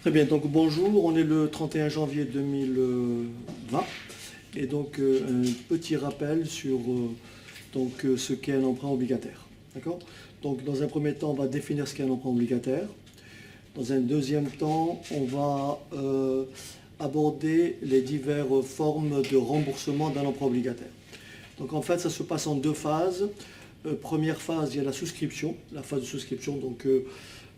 Très bien, donc bonjour, on est le 31 janvier 2020 et donc un petit rappel sur ce qu'est un emprunt obligataire. D'accord? Donc dans un premier temps, on va définir ce qu'est un emprunt obligataire. Dans un deuxième temps, on va aborder les diverses formes de remboursement d'un emprunt obligataire. Donc en fait, ça se passe en deux phases. Première phase, il y a la souscription, la phase de souscription, donc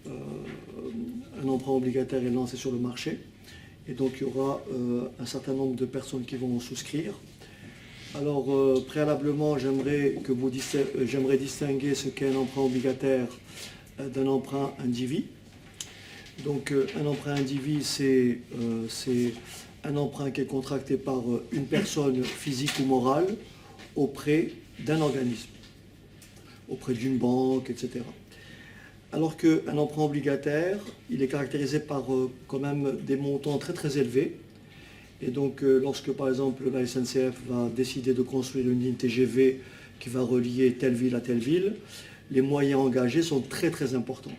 un emprunt obligataire est lancé sur le marché et donc il y aura un certain nombre de personnes qui vont souscrire. Alors préalablement, j'aimerais distinguer ce qu'est un emprunt obligataire d'un emprunt indivis. Donc un emprunt indivis, c'est un emprunt qui est contracté par une personne physique ou morale auprès d'un organisme, auprès d'une banque, etc. Alors qu'un emprunt obligataire, il est caractérisé par quand même des montants très très élevés. Et donc lorsque par exemple la SNCF va décider de construire une ligne TGV qui va relier telle ville à telle ville, les moyens engagés sont très très importants.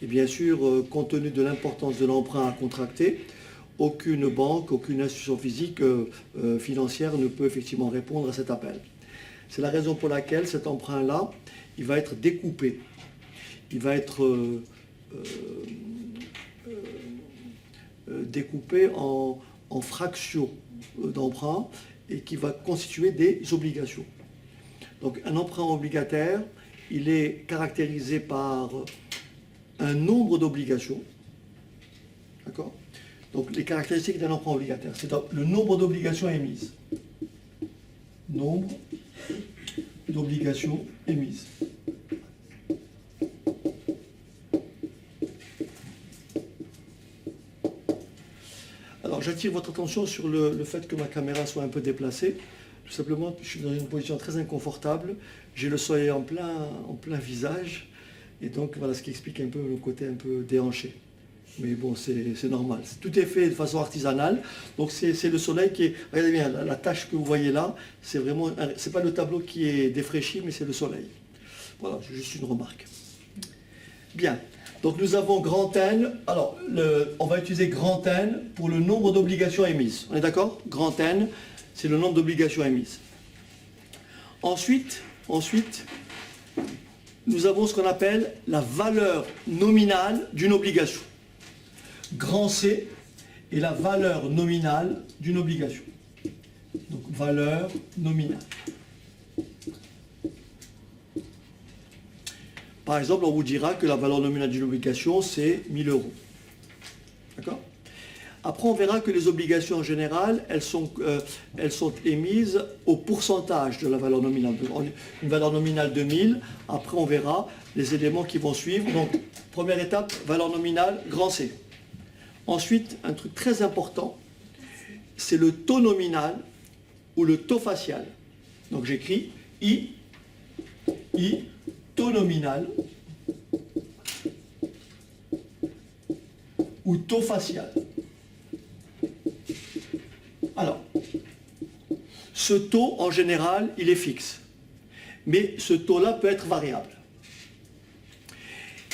Et bien sûr, compte tenu de l'importance de l'emprunt à contracter, aucune banque, aucune institution physique financière ne peut effectivement répondre à cet appel. C'est la raison pour laquelle cet emprunt-là, il va être découpé. Il va être découpé en fractions d'emprunt et qui va constituer des obligations. Donc un emprunt obligataire, il est caractérisé par un nombre d'obligations. D'accord ? Donc les caractéristiques d'un emprunt obligataire, c'est le nombre d'obligations émises. Nombre d'obligations émises. Alors j'attire votre attention sur le fait que ma caméra soit un peu déplacée. Tout simplement, je suis dans une position très inconfortable. J'ai le soleil en plein visage. Et donc voilà ce qui explique un peu le côté un peu déhanché. Mais bon, c'est normal. Tout est fait de façon artisanale. Donc c'est le soleil qui est... Regardez bien, la tache que vous voyez là, c'est vraiment... C'est pas le tableau qui est défraîchi, mais c'est le soleil. Voilà, c'est juste une remarque. Bien. Donc nous avons grand N. Alors, on va utiliser grand N pour le nombre d'obligations émises. On est d'accord? Grand N, c'est le nombre d'obligations émises. Ensuite, nous avons ce qu'on appelle la valeur nominale d'une obligation. Grand C est la valeur nominale d'une obligation. Donc, valeur nominale. Par exemple, on vous dira que la valeur nominale d'une obligation, c'est 1 000 €. D'accord? Après, on verra que les obligations en général, elles sont émises au pourcentage de la valeur nominale. Une valeur nominale de 1000, après on verra les éléments qui vont suivre. Donc, première étape, valeur nominale, grand C. Ensuite, un truc très important, c'est le taux nominal ou le taux facial. Donc j'écris I, taux nominal ou taux facial. Alors, ce taux, en général, il est fixe. Mais ce taux-là peut être variable.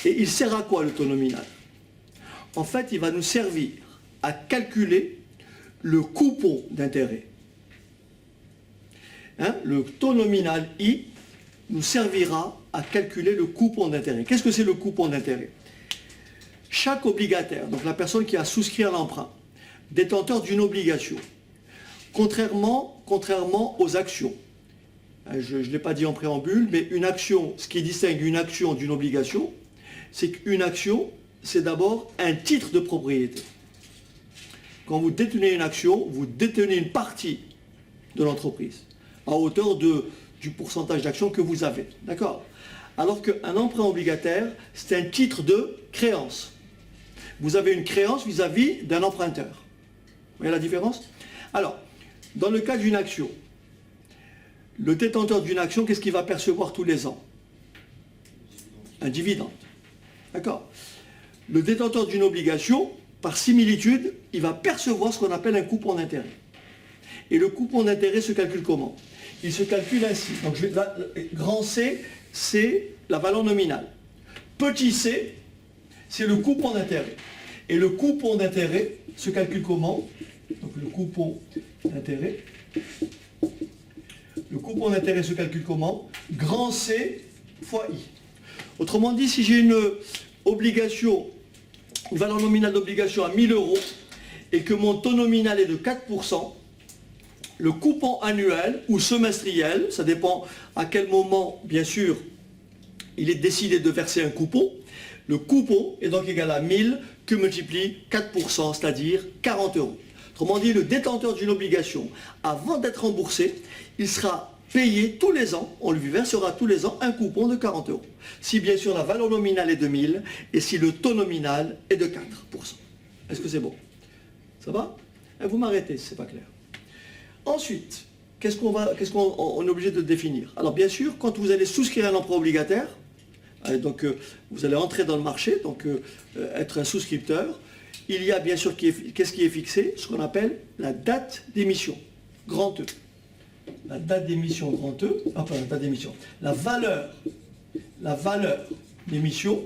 Et il sert à quoi, le taux nominal? En fait, il va nous servir à calculer le coupon d'intérêt. Le taux nominal I nous servira à calculer le coupon d'intérêt. Qu'est-ce que c'est le coupon d'intérêt? Chaque obligataire, donc la personne qui a souscrit à l'emprunt, détenteur d'une obligation, contrairement aux actions, je ne l'ai pas dit en préambule, mais une action, ce qui distingue une action d'une obligation, c'est qu'une action, c'est d'abord un titre de propriété. Quand vous détenez une action, vous détenez une partie de l'entreprise, à hauteur du pourcentage d'actions que vous avez. D'accord? Alors qu'un emprunt obligataire, c'est un titre de créance. Vous avez une créance vis-à-vis d'un emprunteur. Vous voyez la différence? Alors, dans le cas d'une action, le détenteur d'une action, qu'est-ce qu'il va percevoir tous les ans? Un dividende. D'accord? Le détenteur d'une obligation, par similitude, il va percevoir ce qu'on appelle un coupon d'intérêt. Et le coupon d'intérêt se calcule comment? Il se calcule ainsi. Donc, grand C, c'est la valeur nominale. Petit c, c'est le coupon d'intérêt. Et le coupon d'intérêt se calcule comment? Donc le coupon d'intérêt. Le coupon d'intérêt se calcule comment? Grand C fois I. Autrement dit, si j'ai une obligation, une valeur nominale d'obligation à 1000 euros et que mon taux nominal est de 4%, le coupon annuel ou semestriel, ça dépend à quel moment, bien sûr, il est décidé de verser un coupon. Le coupon est donc égal à 1000 que multiplie 4%, c'est-à-dire 40 euros. Autrement dit, le détenteur d'une obligation, avant d'être remboursé, il sera payé tous les ans, on lui versera tous les ans un coupon de 40 euros. Si bien sûr la valeur nominale est de 1000 et si le taux nominal est de 4%. Est-ce que c'est bon? Ça va? Vous m'arrêtez si ce n'est pas clair. Ensuite, qu'est-ce qu'on est obligé de définir? Alors bien sûr, quand vous allez souscrire un emprunt obligataire, donc vous allez entrer dans le marché, donc être un souscripteur, il y a bien sûr, qu'est-ce qui est fixé? Ce qu'on appelle la date d'émission, grand E. La date d'émission, grand E, enfin la date d'émission, la valeur d'émission,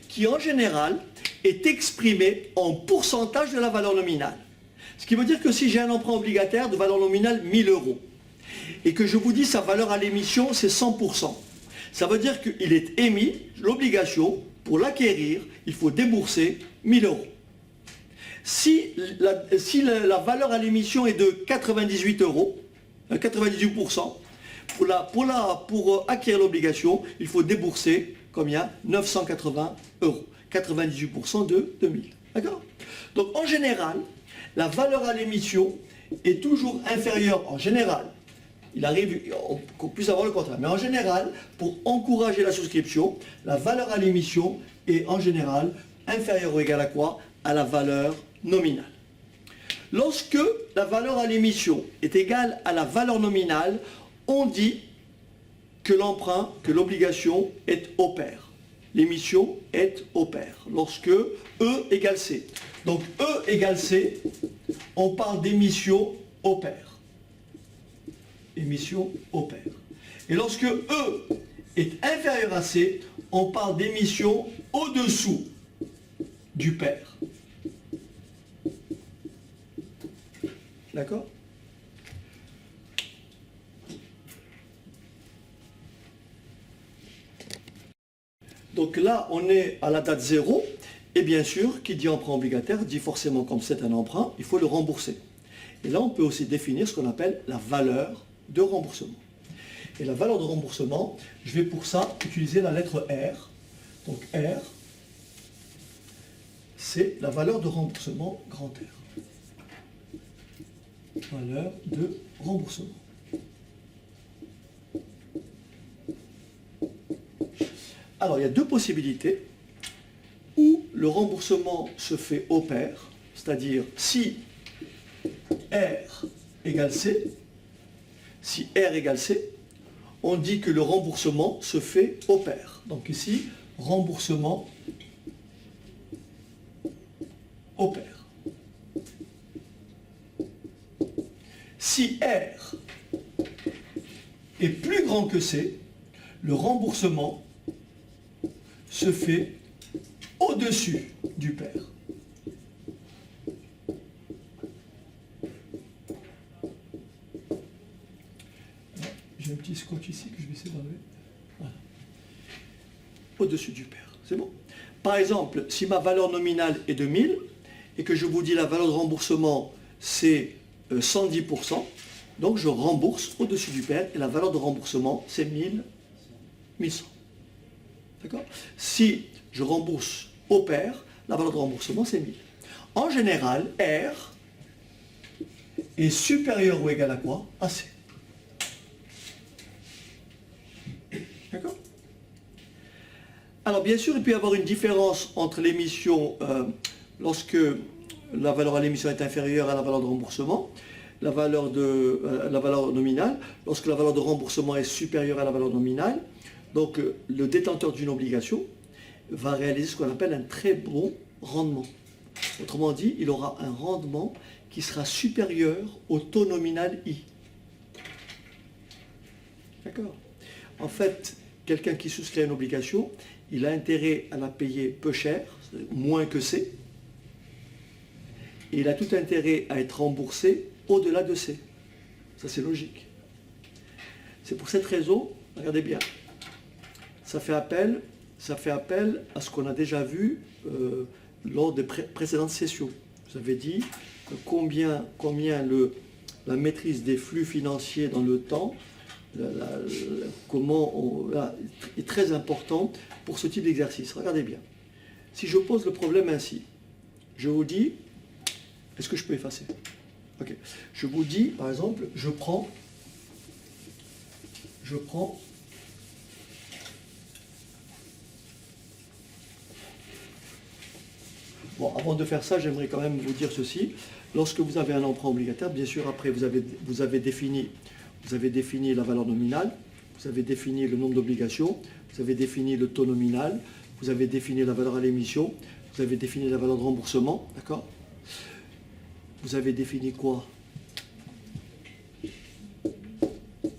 qui en général est exprimée en pourcentage de la valeur nominale. Ce qui veut dire que si j'ai un emprunt obligataire de valeur nominale 1000 euros, et que je vous dis sa valeur à l'émission c'est 100%, ça veut dire qu'il est émis, l'obligation, pour l'acquérir, il faut débourser 1000 euros. Si la valeur à l'émission est de 98 euros, 98%, pour acquérir l'obligation, il faut débourser combien? 980 euros. 98% de 2000. D'accord? Donc en général, la valeur à l'émission est toujours inférieure, en général, il arrive qu'on puisse avoir le contraire, mais en général, pour encourager la souscription, la valeur à l'émission est en général inférieure ou égale à quoi? À la valeur nominale. Lorsque la valeur à l'émission est égale à la valeur nominale, on dit que l'emprunt, que l'obligation est au pair. L'émission est au pair. Lorsque E égale C. Donc E égale C, on parle d'émission au pair. Émission au pair. Et lorsque E est inférieur à C, on parle d'émission au-dessous du pair. D'accord? Donc là, on est à la date 0, et bien sûr, qui dit emprunt obligataire, dit forcément, comme c'est un emprunt, il faut le rembourser. Et là, on peut aussi définir ce qu'on appelle la valeur de remboursement. Et la valeur de remboursement, je vais pour ça utiliser la lettre R. Donc R, c'est la valeur de remboursement grand R. Valeur de remboursement. Alors, il y a deux possibilités où le remboursement se fait au pair, c'est-à-dire si R égale C, si R égale C, on dit que le remboursement se fait au pair. Donc ici, remboursement au pair. Si R est plus grand que C, le remboursement se fait au-dessus du pair. J'ai un petit scotch ici que je vais essayer d'enlever. Voilà. Au-dessus du pair, c'est bon. Par exemple, si ma valeur nominale est de 1000 et que je vous dis la valeur de remboursement c'est 110%, donc je rembourse au-dessus du pair et la valeur de remboursement c'est 1100. D'accord? Si je rembourse au pair, la valeur de remboursement c'est 1000. En général, R est supérieur ou égal à quoi? À C. D'accord? Alors bien sûr, il peut y avoir une différence entre l'émission lorsque la valeur à l'émission est inférieure à la valeur de remboursement, la valeur nominale, lorsque la valeur de remboursement est supérieure à la valeur nominale. Donc le détenteur d'une obligation va réaliser ce qu'on appelle un très bon rendement. Autrement dit, il aura un rendement qui sera supérieur au taux nominal I. D'accord? En fait, quelqu'un qui souscrit à une obligation, il a intérêt à la payer peu cher, moins que C, et il a tout intérêt à être remboursé au-delà de C. Ça, c'est logique. C'est pour cette raison, regardez bien, ça fait appel à ce qu'on a déjà vu lors des précédentes sessions. Vous avez dit combien la maîtrise des flux financiers dans le temps est très important pour ce type d'exercice. Regardez bien. Si je pose le problème ainsi, je vous dis, est-ce que je peux effacer? Ok. Je vous dis, par exemple, je prends bon, avant de faire ça, j'aimerais quand même vous dire ceci. Lorsque vous avez un emprunt obligataire, bien sûr, après, vous avez défini la valeur nominale, vous avez défini le nombre d'obligations, vous avez défini le taux nominal, vous avez défini la valeur à l'émission, vous avez défini la valeur de remboursement, d'accord? Vous avez défini quoi?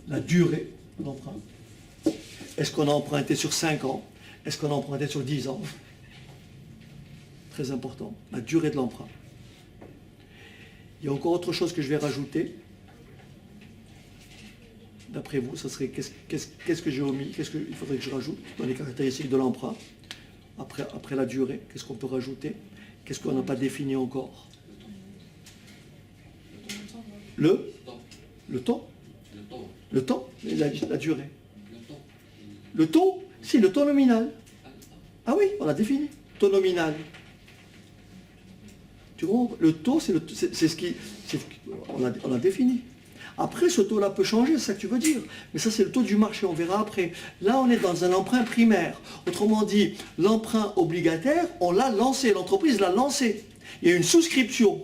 La durée de l'emprunt. Est-ce qu'on a emprunté sur 5 ans? Est-ce qu'on a emprunté sur 10 ans? Très important, la durée de l'emprunt. Il y a encore autre chose que je vais rajouter. D'après vous, ça serait qu'est-ce que j'ai omis? Qu'est-ce qu'il faudrait que je rajoute dans les caractéristiques de l'emprunt? Après la durée, qu'est-ce qu'on peut rajouter? Qu'est-ce qu'on n'a pas défini encore? Le temps? Le temps, la durée. Le taux? Si, le taux nominal. Ah oui, on l'a défini. Taux nominal. Tu comprends? Le taux, c'est ce qui... On l'a défini. Après, ce taux-là peut changer, c'est ça que tu veux dire. Mais ça, c'est le taux du marché, on verra après. Là, on est dans un emprunt primaire. Autrement dit, l'emprunt obligataire, on l'a lancé, l'entreprise l'a lancé. Il y a une souscription.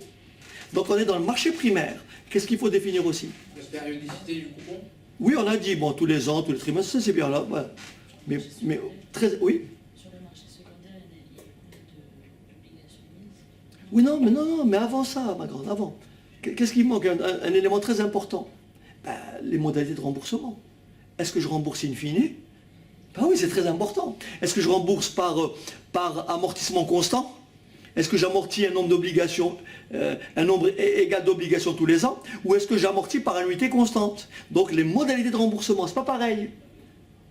Donc, on est dans le marché primaire. Qu'est-ce qu'il faut définir aussi? La périodicité du coupon? Oui, on a dit, bon, tous les ans, tous les trimestres, ça c'est bien là. Voilà. Mais très... Oui. Sur le marché secondaire, il y a combien d'obligations émises? Oui, non, mais avant ça, ma grande, avant. Qu'est-ce qui manque? Un élément très important. Ben, les modalités de remboursement. Est-ce que je rembourse in fine? Ben oui, c'est très important. Est-ce que je rembourse par amortissement constant? Est-ce que j'amortis un nombre d'obligations, un nombre égal d'obligations tous les ans? Ou est-ce que j'amortis par annuité constante? Donc les modalités de remboursement, c'est pas pareil.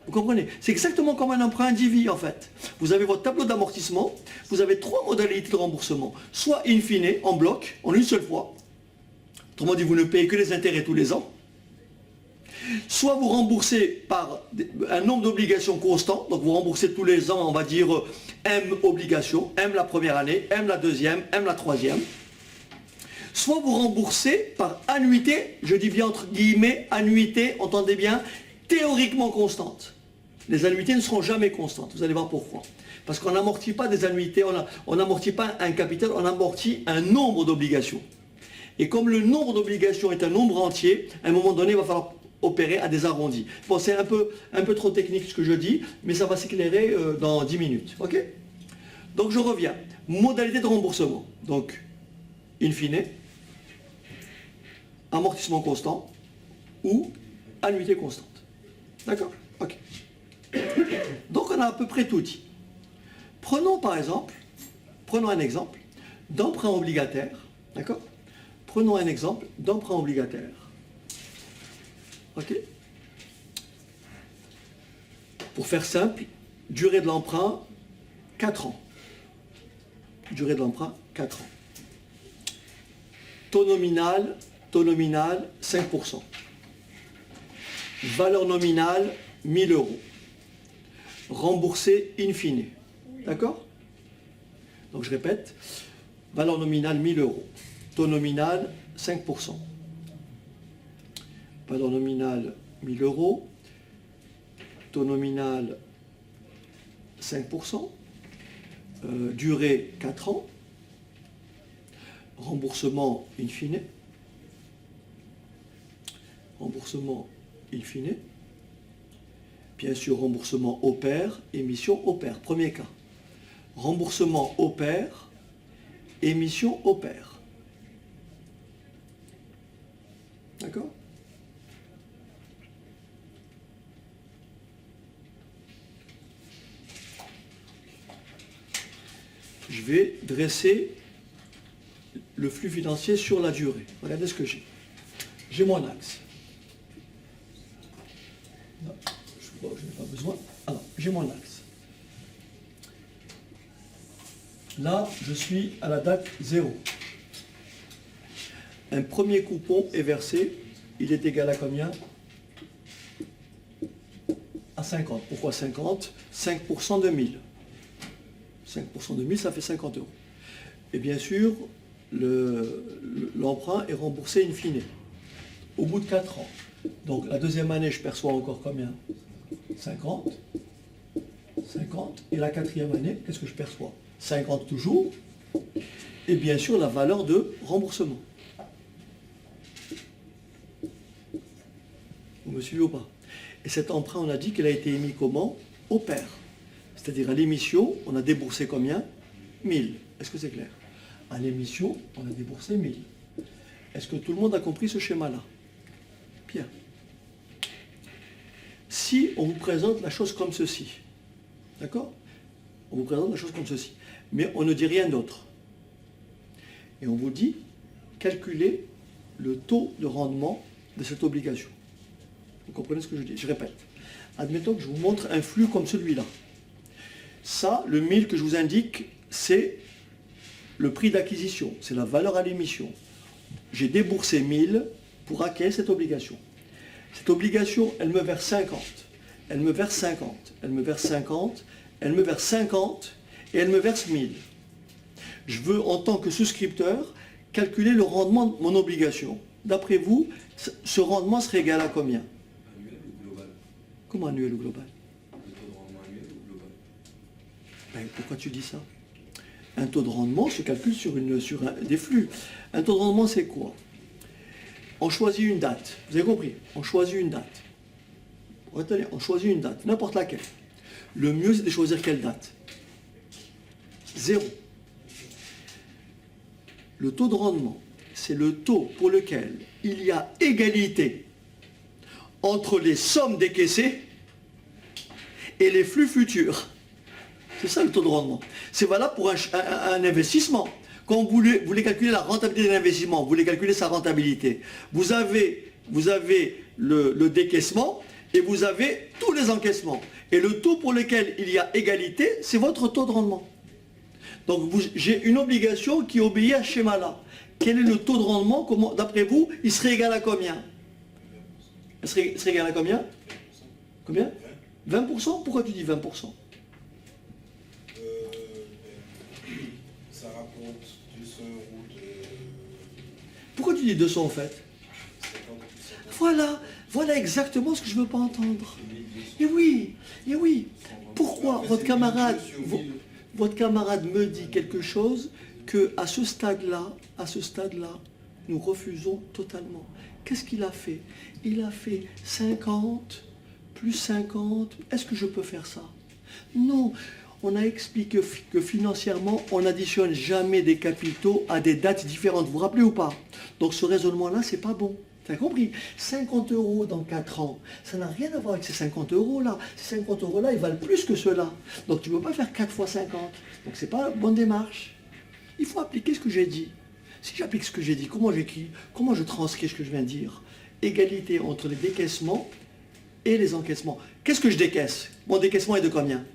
Vous comprenez? C'est exactement comme un emprunt individu en fait. Vous avez votre tableau d'amortissement, vous avez 3 modalités de remboursement. Soit in fine, en bloc, en une seule fois. Autrement dit, vous ne payez que les intérêts tous les ans. Soit vous remboursez par un nombre d'obligations constant, donc vous remboursez tous les ans, on va dire, M obligations, M la première année, M la deuxième, M la troisième. Soit vous remboursez par annuité, je dis bien entre guillemets, annuité, entendez bien, théoriquement constante. Les annuités ne seront jamais constantes, vous allez voir pourquoi. Parce qu'on n'amortit pas des annuités, on n'amortit pas un capital, on amortit un nombre d'obligations. Et comme le nombre d'obligations est un nombre entier, à un moment donné, il va falloir opérer à des arrondis. Bon, c'est un peu trop technique ce que je dis, mais ça va s'éclairer dans 10 minutes. Ok? Donc je reviens. Modalité de remboursement. Donc, in fine, amortissement constant ou annuité constante. D'accord? Ok. Donc on a à peu près tout dit. Prenons un exemple d'emprunt obligataire. D'accord? Prenons un exemple d'emprunt obligataire. Ok? Pour faire simple, durée de l'emprunt, 4 ans. Durée de l'emprunt, 4 ans. Taux nominal, 5%. Valeur nominale, 1000 euros. Remboursé in fine. D'accord? Donc je répète, valeur nominale, 1000 euros. Taux nominal, 5%. Valeur nominale, 1000 euros. Taux nominal, 5%. Durée, 4 ans. Remboursement in fine. Remboursement in fine. Bien sûr, remboursement au pair, émission au pair. Premier cas. Remboursement au pair, émission au pair. D'accord? vais dresser le flux financier sur la durée. Regardez ce que j'ai. J'ai mon axe. Non, je n'ai pas besoin. Alors, j'ai mon axe. Là, je suis à la date 0. Un premier coupon est versé. Il est égal à combien? À 50. Pourquoi 50? 5% de 1000. 5% de 1000, ça fait 50 euros. Et bien sûr, l'emprunt est remboursé in fine, au bout de 4 ans. Donc la deuxième année, je perçois encore combien? 50. 50. Et la quatrième année, qu'est-ce que je perçois? 50 toujours. Et bien sûr, la valeur de remboursement. Vous me suivez ou pas? Et cet emprunt, on a dit qu'il a été émis comment? Au pair. C'est-à-dire à l'émission, on a déboursé combien? 1000. Est-ce que c'est clair? À l'émission, on a déboursé 1000. Est-ce que tout le monde a compris ce schéma-là? Bien. Si on vous présente la chose comme ceci, d'accord? On vous présente la chose comme ceci, mais on ne dit rien d'autre. Et on vous dit, calculez le taux de rendement de cette obligation. Vous comprenez ce que je dis? Je répète. Admettons que je vous montre un flux comme celui-là. Ça, le 1000 que je vous indique, c'est le prix d'acquisition, c'est la valeur à l'émission. J'ai déboursé 1000 pour acquérir cette obligation. Cette obligation, elle me verse 50, elle me verse 50, elle me verse 50, elle me verse 50 et elle me verse 1000. Je veux, en tant que souscripteur, calculer le rendement de mon obligation. D'après vous, ce rendement serait égal à combien? Annuel ou global? Comment annuel ou global? Le taux de rendement annuel ou global? Ben, pourquoi tu dis ça? Un taux de rendement se calcule sur des flux. Un taux de rendement, c'est quoi? On choisit une date. Vous avez compris? On choisit une date. Retenez, on choisit une date, n'importe laquelle. Le mieux, c'est de choisir quelle date? 0. Le taux de rendement, c'est le taux pour lequel il y a égalité entre les sommes décaissées et les flux futurs. C'est ça le taux de rendement. C'est valable pour un investissement. Quand vous voulez calculer la rentabilité de l'investissement, vous voulez calculer sa rentabilité, vous avez le décaissement et vous avez tous les encaissements. Et le taux pour lequel il y a égalité, c'est votre taux de rendement. Donc j'ai une obligation qui obéit à ce schéma-là. Quel est le taux de rendement? D'après vous, il serait égal à combien? Il serait égal à combien? Combien? 20%? Pourquoi tu dis 20%? Ça rapporte 200 euros de... Pourquoi tu dis 200 en fait? 50%. Voilà exactement ce que je ne veux pas entendre. Et oui. Pourquoi votre camarade me dit quelque chose que à ce stade-là, nous refusons totalement. Qu'est-ce qu'il a fait? Il a fait 50 plus 50. Est-ce que je peux faire ça? Non. On a expliqué que financièrement, on n'additionne jamais des capitaux à des dates différentes. Vous vous rappelez ou pas? Donc ce raisonnement-là, c'est pas bon. Tu as compris? 50 euros dans 4 ans, ça n'a rien à voir avec ces 50 euros-là. Ces 50 euros-là, ils valent plus que ceux-là. Donc tu ne peux pas faire 4 fois 50. Donc c'est pas la bonne démarche. Il faut appliquer ce que j'ai dit. Si j'applique ce que j'ai dit, comment j'écris? Comment je transcris ce que je viens de dire? Égalité entre les décaissements et les encaissements. Qu'est-ce que je décaisse? Mon décaissement est de combien?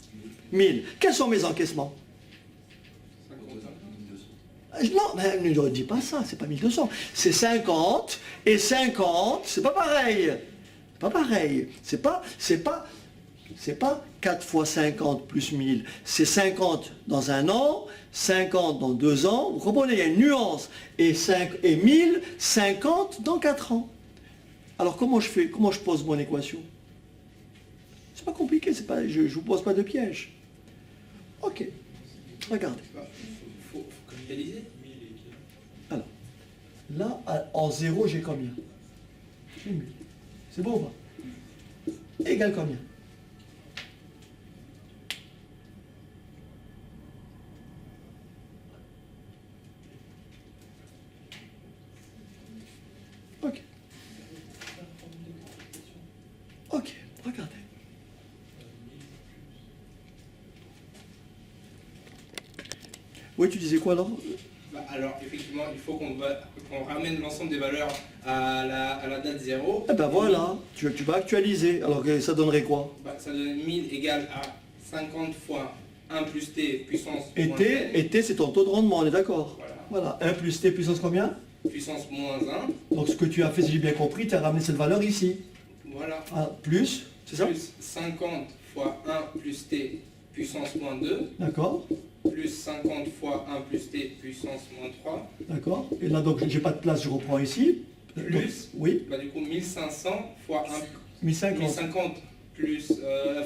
1000. Quels sont mes encaissements? 1200. Non, mais ne dis pas ça, c'est pas 1200. C'est 50 et 50, c'est pas pareil. C'est pas pareil. C'est pas 4 fois 50 plus 1000. C'est 50 dans un an, 50 dans 2 ans. Vous comprenez, il y a une nuance. Et 1000, 50 dans 4 ans. Alors comment je fais? Comment je pose mon équation? C'est pas compliqué, je ne vous pose pas de piège. Ok, regardez. Il faut capitaliser. Alors, là, en 0, j'ai combien? J'ai 1000. C'est bon ou pas? Égal combien? Ok. Ok, regardez. Oui, tu disais quoi alors? Bah, alors, effectivement, il faut qu'on ramène l'ensemble des valeurs à la date 0. Eh ben voilà, tu vas actualiser. Alors que ça donnerait quoi? Bah, ça donne 1000 égale à 50 fois 1 plus t puissance Et moins T, n. et T c'est ton taux de rendement, on est d'accord? Voilà. Voilà, 1 plus T puissance combien? Puissance moins 1. Donc ce que tu as fait, si j'ai bien compris, tu as ramené cette valeur ici. Voilà. Ah, plus, c'est ça? Plus 50 fois 1 plus t puissance moins 2. D'accord, Plus 50 fois 1 plus t puissance moins 3. d'accord. Et là, donc, j'ai pas de place, je reprends ici. Plus. Donc, oui, Bah, du coup, 1500 fois 1 1050. 1050 plus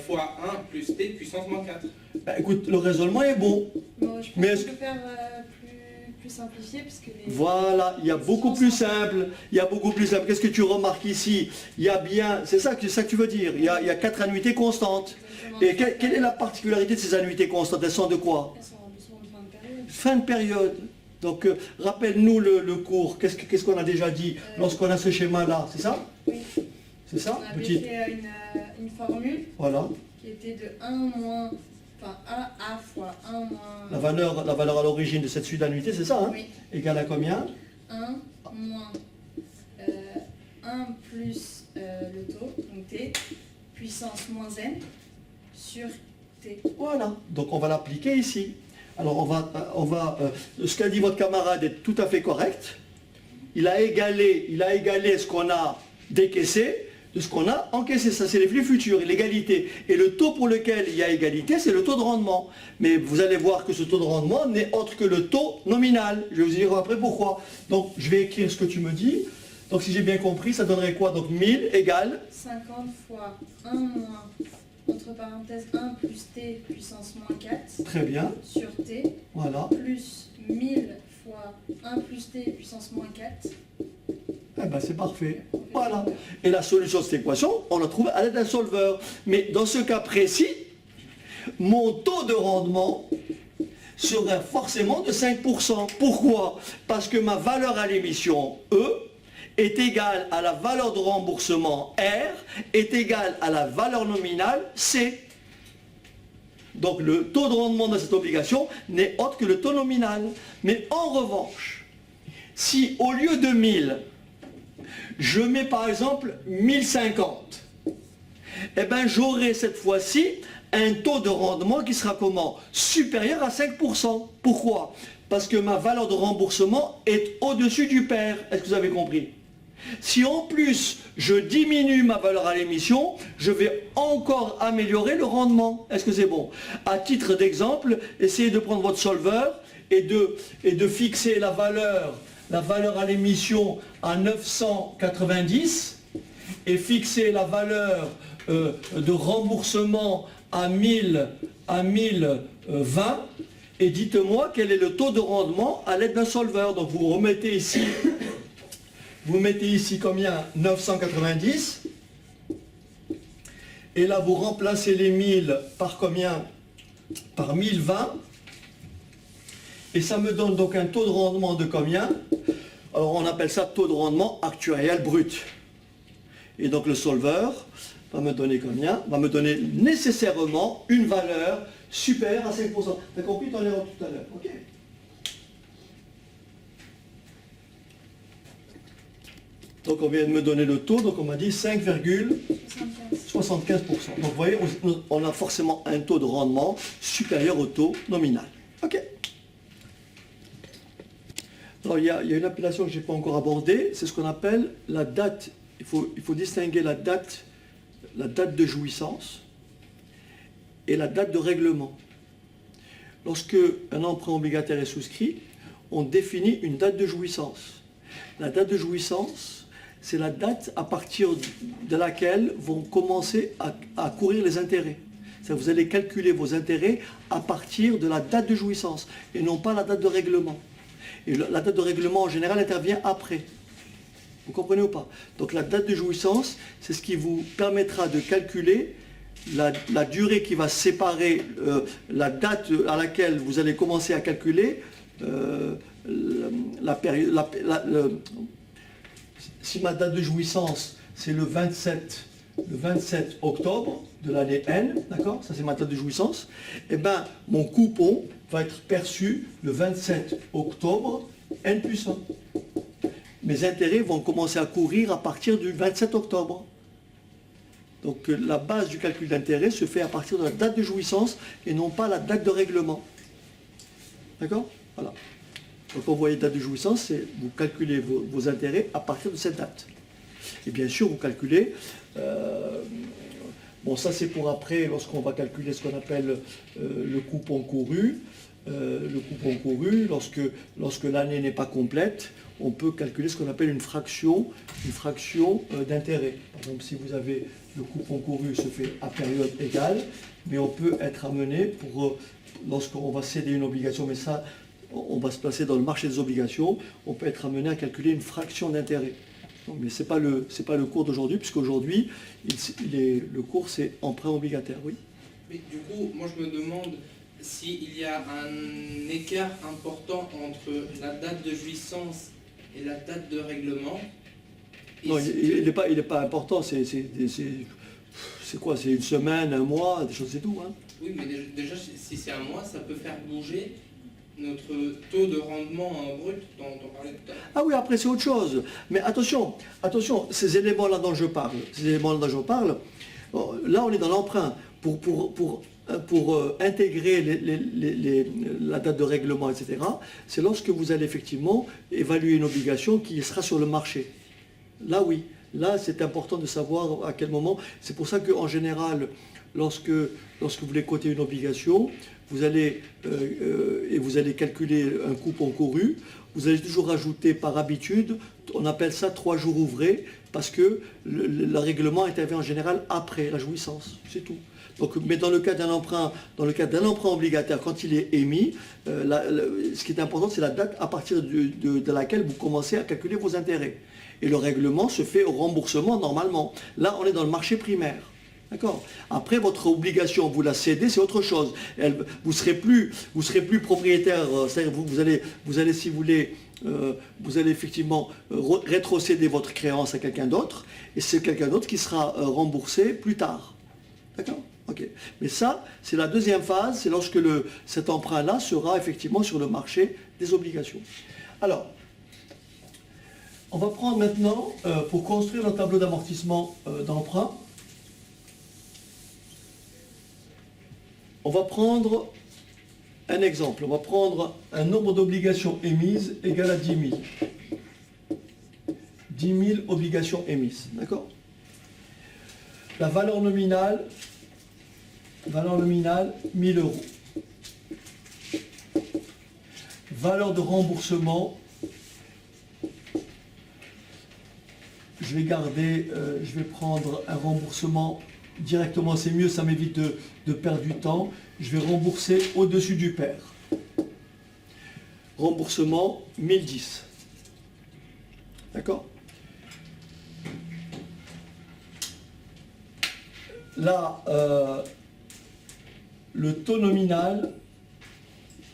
fois 1 plus t puissance moins 4. Bah, écoute, le raisonnement est bon. Bon, je pense Mais qu'on est-ce- peut faire plus simplifié parce que les... Voilà, il y a beaucoup plus simple. Il y a beaucoup plus simple. Qu'est-ce que tu remarques ici? Il y a bien, c'est ça que tu veux dire. Il y a 4 annuités constantes. Et quelle est la particularité de ces annuités constantes? Elles sont de quoi? Elles sont en doucement de fin de période. Fin de période. Donc, rappelle-nous le cours. Qu'est-ce qu'on a déjà dit lorsqu'on a ce schéma-là? C'est ça? Oui. C'est ça? On avait Petite. fait une formule Voilà. qui était de 1 moins... Enfin, 1A fois 1 moins... La valeur à l'origine de cette suite d'annuités, c'est ça, hein? Oui. Égale à combien? 1 moins 1 plus le taux, donc T, puissance moins n, sur T. Voilà. Donc, on va l'appliquer ici. Alors, ce qu'a dit votre camarade est tout à fait correct. Il a égalé ce qu'on a décaissé de ce qu'on a encaissé. Ça, c'est les flux futurs, l'égalité. Et le taux pour lequel il y a égalité, c'est le taux de rendement. Mais vous allez voir que ce taux de rendement n'est autre que le taux nominal. Je vais vous dire après pourquoi. Donc, je vais écrire ce que tu me dis. Donc, si j'ai bien compris, ça donnerait quoi? Donc, 1000 égale 50 fois 1 moins, entre parenthèses, 1 plus T puissance moins 4, très bien. sur T, Voilà. plus 1000 fois 1 plus T puissance moins 4. Eh ben, c'est parfait. Voilà. Et la solution de cette équation, on la trouve à l'aide d'un solveur. Mais dans ce cas précis, mon taux de rendement serait forcément de 5%. Pourquoi? Parce que ma valeur à l'émission, E, est égale à la valeur de remboursement, R, est égale à la valeur nominale, C. Donc le taux de rendement de cette obligation n'est autre que le taux nominal. Mais en revanche, si au lieu de 1000, je mets par exemple 1050, eh bien j'aurai cette fois-ci un taux de rendement qui sera comment? Supérieur à 5%. Pourquoi? Parce que ma valeur de remboursement est au-dessus du pair. Est-ce que vous avez compris? Si en plus je diminue ma valeur à l'émission, je vais encore améliorer le rendement. Est-ce que c'est bon? À titre d'exemple, essayez de prendre votre solveur et de fixer la valeur à l'émission à 990 et fixer la valeur de remboursement à 1020 et dites-moi quel est le taux de rendement à l'aide d'un solveur. Donc vous remettez ici, vous mettez ici combien? 990 et là vous remplacez les 1000 par combien? Par 1020. Et ça me donne donc un taux de rendement de combien? Alors on appelle ça taux de rendement actuariel brut. Et donc le solveur va me donner combien? Va me donner nécessairement une valeur supérieure à 5%. Tu as compris ton erreur tout à l'heure? Ok. Donc on vient de me donner le taux, donc on m'a dit 5,75%. Donc vous voyez, on a forcément un taux de rendement supérieur au taux nominal. Ok. Alors il y a une appellation que je n'ai pas encore abordée, c'est ce qu'on appelle la date. Il faut distinguer la date de jouissance et la date de règlement. Lorsque un emprunt obligataire est souscrit, on définit une date de jouissance. La date de jouissance, c'est la date à partir de laquelle vont commencer à courir les intérêts. C'est-à-dire vous allez calculer vos intérêts à partir de la date de jouissance et non pas la date de règlement. Et la date de règlement, en général, intervient après. Vous comprenez ou pas? Donc la date de jouissance, c'est ce qui vous permettra de calculer la durée qui va séparer la date à laquelle vous allez commencer à calculer la période. Si ma date de jouissance, c'est le 27 octobre de l'année N, d'accord? Ça c'est ma date de jouissance. Eh bien, mon coupon va être perçu le 27 octobre N plus 1. Mes intérêts vont commencer à courir à partir du 27 octobre. Donc la base du calcul d'intérêt se fait à partir de la date de jouissance et non pas la date de règlement. D'accord? Voilà. Donc quand vous voyez date de jouissance, vous calculez vos intérêts à partir de cette date. Et bien sûr, vous calculez, bon ça c'est pour après, lorsqu'on va calculer ce qu'on appelle le coupon couru. Le coupon couru, lorsque l'année n'est pas complète, on peut calculer ce qu'on appelle une fraction d'intérêt. Par exemple, si vous avez le coupon couru se fait à période égale, mais on peut être amené lorsqu'on va céder une obligation, mais ça, on va se placer dans le marché des obligations, on peut être amené à calculer une fraction d'intérêt. Mais ce n'est pas le cours d'aujourd'hui, puisqu'aujourd'hui, le cours c'est emprunt obligataire, oui. Mais du coup, moi je me demande s'il y a un écart important entre la date de jouissance et la date de règlement. Non, il n'est pas important, c'est quoi? C'est une semaine, un mois, des choses, c'est tout. Hein. Oui, mais déjà, si c'est un mois, ça peut faire bouger notre taux de rendement brut dont on parlait tout à l'heure. Ah oui, après c'est autre chose. Mais attention, ces éléments-là dont je parle, là on est dans l'emprunt. Pour intégrer la date de règlement, etc., c'est lorsque vous allez effectivement évaluer une obligation qui sera sur le marché. Là, oui. Là, c'est important de savoir à quel moment. C'est pour ça qu'en général, lorsque vous voulez coter une obligation, vous allez calculer un coupon couru, vous allez toujours rajouter par habitude, on appelle ça 3 jours ouvrés, parce que le règlement intervient en général après la jouissance, c'est tout. Donc, mais dans le cas d'un emprunt obligataire, quand il est émis, ce qui est important, c'est la date à partir de laquelle vous commencez à calculer vos intérêts. Et le règlement se fait au remboursement normalement. Là, on est dans le marché primaire. D'accord? Après, votre obligation, vous la cédez, c'est autre chose. Vous serez plus propriétaire, c'est-à-dire vous allez, si vous voulez, vous allez effectivement rétrocéder votre créance à quelqu'un d'autre, et c'est quelqu'un d'autre qui sera remboursé plus tard. D'accord? Ok. Mais ça, c'est la deuxième phase, c'est lorsque cet emprunt-là sera effectivement sur le marché des obligations. Alors, on va prendre maintenant, pour construire un tableau d'amortissement d'emprunt, on va prendre un exemple. On va prendre un nombre d'obligations émises égal à 10 000. 10 000 obligations émises, d'accord? La valeur nominale, 1000 euros. Valeur de remboursement, je vais prendre un remboursement directement, c'est mieux, ça m'évite de perdre du temps. Je vais rembourser au-dessus du pair. Remboursement 1010. D'accord? Là, le taux nominal,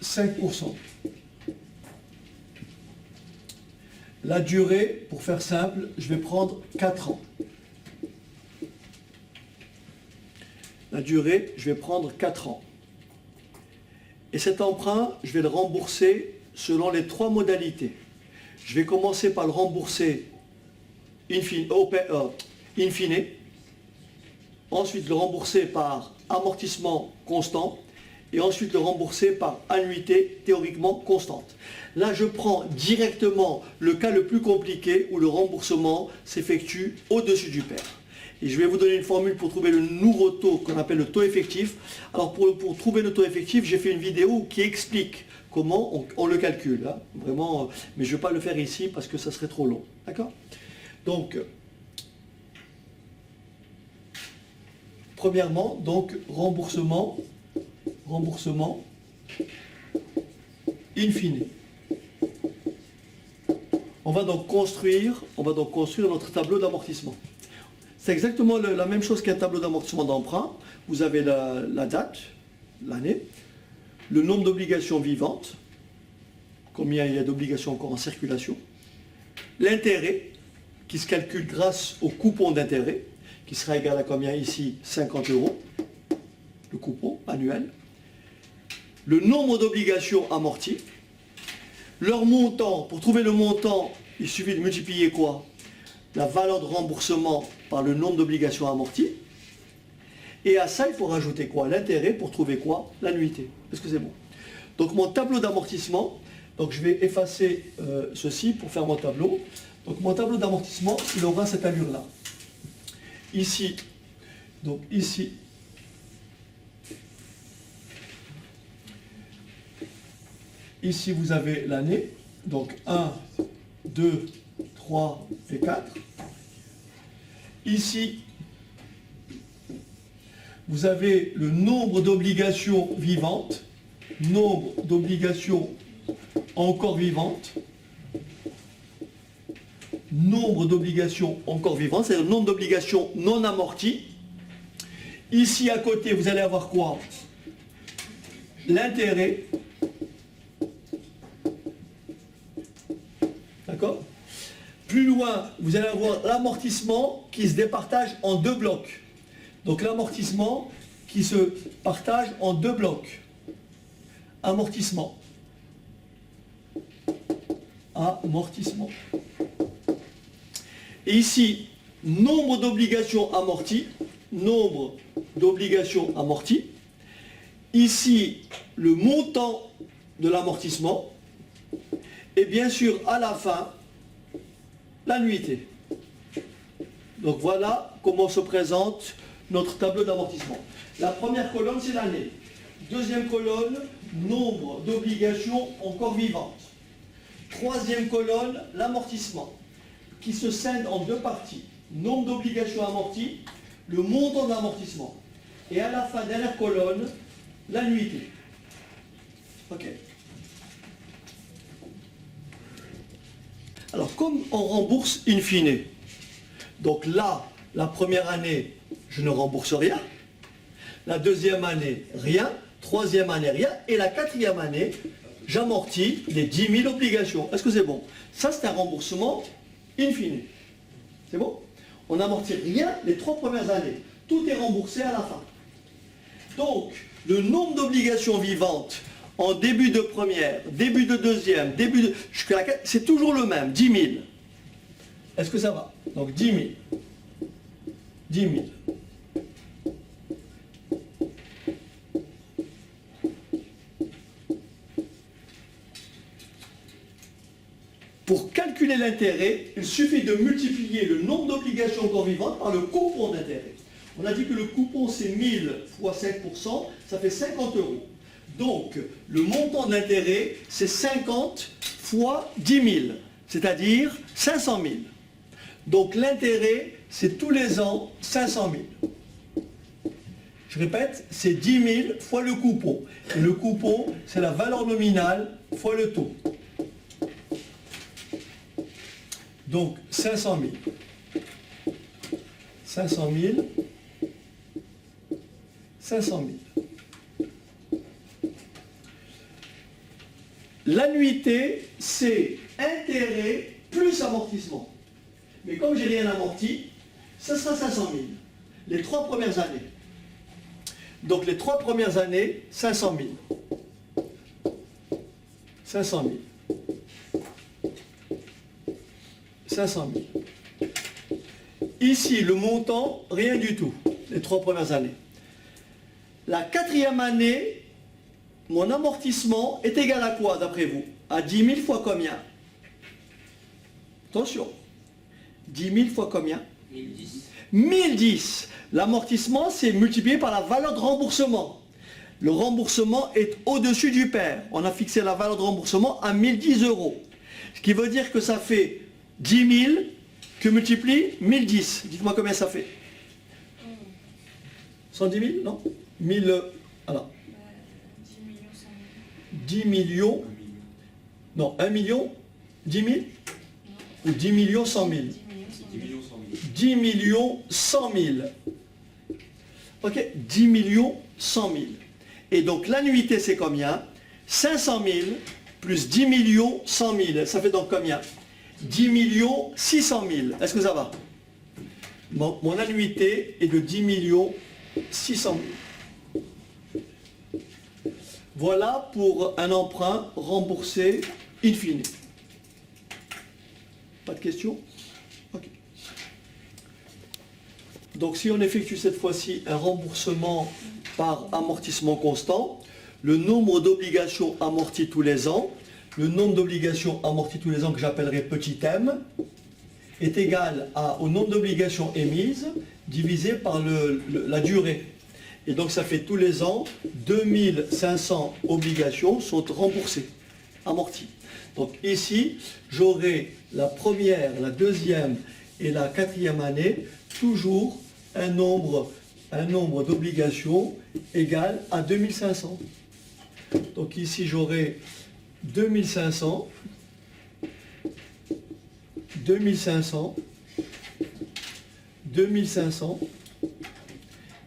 5%. La durée, pour faire simple, je vais prendre 4 ans. La durée, je vais prendre 4 ans. Et cet emprunt, je vais le rembourser selon les 3 modalités. Je vais commencer par le rembourser in fine, ensuite le rembourser par amortissement constant, et ensuite le rembourser par annuité théoriquement constante. Là, je prends directement le cas le plus compliqué où le remboursement s'effectue au-dessus du pair. Et je vais vous donner une formule pour trouver le nouveau taux qu'on appelle le taux effectif. Alors pour trouver le taux effectif, j'ai fait une vidéo qui explique comment on le calcule. Hein, vraiment, mais je ne vais pas le faire ici parce que ça serait trop long. D'accord? Donc, premièrement, donc remboursement in fine. On va donc construire notre tableau d'amortissement. C'est exactement la même chose qu'un tableau d'amortissement d'emprunt. Vous avez la date, l'année, le nombre d'obligations vivantes, combien il y a d'obligations encore en circulation, l'intérêt qui se calcule grâce au coupon d'intérêt, qui sera égal à combien ici? 50 euros, le coupon annuel. le nombre d'obligations amorties, leur montant. Pour trouver le montant, il suffit de multiplier quoi? La valeur de remboursement par le nombre d'obligations amorties. Et à ça, il faut rajouter quoi? L'intérêt pour trouver quoi? L'annuité. Est-ce que c'est bon? Donc mon tableau d'amortissement, donc je vais effacer ceci pour faire mon tableau. Donc mon tableau d'amortissement, il aura cette allure-là. Ici, donc ici, ici vous avez l'année, donc 1, 2, 3 et 4. Ici, vous avez le nombre d'obligations vivantes, nombre d'obligations encore vivantes, nombre d'obligations encore vivantes, c'est-à-dire le nombre d'obligations non amorties. Ici à côté, vous allez avoir quoi? L'intérêt. D'accord? Plus loin, vous allez avoir l'amortissement qui se départage en deux blocs. Donc l'amortissement qui se partage en deux blocs. Amortissement. Amortissement. Et ici, nombre d'obligations amorties. Nombre d'obligations amorties. Ici, le montant de l'amortissement. Et bien sûr, à la fin, l'annuité. Donc voilà comment se présente notre tableau d'amortissement. La première colonne, c'est l'année. Deuxième colonne, nombre d'obligations encore vivantes. Troisième colonne, l'amortissement, qui se scinde en deux parties. Nombre d'obligations amorties, le montant d'amortissement. Et à la fin, dernière colonne, l'annuité. Ok. Alors, comme on rembourse in fine, donc là, la première année, je ne rembourse rien. La deuxième année, rien. Troisième année, rien. Et la quatrième année, j'amortis les 10 000 obligations. Est-ce que c'est bon? Ça, c'est un remboursement in fine. C'est bon? On n'amortit rien les 3 premières années. Tout est remboursé à la fin. Donc, le nombre d'obligations vivantes en début de première, début de deuxième, début de... jusqu'à la quatrième, c'est toujours le même, 10 000. Est-ce que ça va? Donc 10 000. 10 000. Pour calculer l'intérêt, il suffit de multiplier le nombre d'obligations encore vivantes par le coupon d'intérêt. On a dit que le coupon c'est 1000 fois 5%, ça fait 50 €. Donc, le montant de l'intérêt, c'est 50 fois 10 000, c'est-à-dire 500 000. Donc, l'intérêt, c'est tous les ans 500 000. Je répète, c'est 10 000 fois le coupon. Et le coupon, c'est la valeur nominale fois le taux. Donc, 500 000. 500 000. 500 000. L'annuité, c'est intérêt plus amortissement. Mais comme j'ai rien amorti, ce sera 500 000. Les 3 premières années. Donc les 3 premières années, 500 000. 500 000. 500 000. Ici, le montant, rien du tout. Les 3 premières années. La 4e année, mon amortissement est égal à quoi, d'après vous? À 10 000 fois combien? Attention. 10 000 fois combien? 1010. 1010. L'amortissement, c'est multiplié par la valeur de remboursement. Le remboursement est au-dessus du pair. On a fixé la valeur de remboursement à 1010 €. Ce qui veut dire que ça fait 10 000 que multiplie 1010. Dites-moi combien ça fait. 110 000, non 1000, alors. 10 millions, non, 1 million, 10 000 ou 10 millions 100 000 10 millions 100 000. Ok, 10 millions 100 000. Et donc l'annuité c'est combien? 500 000 plus 10 millions 100 000. Ça fait donc combien? 10 millions 600 000. Est-ce que ça va? Mon annuité est de 10 millions 600 000. Voilà pour un emprunt remboursé in fine. Pas de questions? Ok. Donc si on effectue cette fois-ci un remboursement par amortissement constant, le nombre d'obligations amorties tous les ans, le nombre d'obligations amorties tous les ans que j'appellerai petit m, est égal au nombre d'obligations émises divisé par la durée. Et donc ça fait tous les ans 2500 obligations sont remboursées, amorties. Donc ici, j'aurai la première, la deuxième et la quatrième année, toujours un nombre d'obligations égal à 2500. Donc ici, j'aurai 2500, 2500, 2500,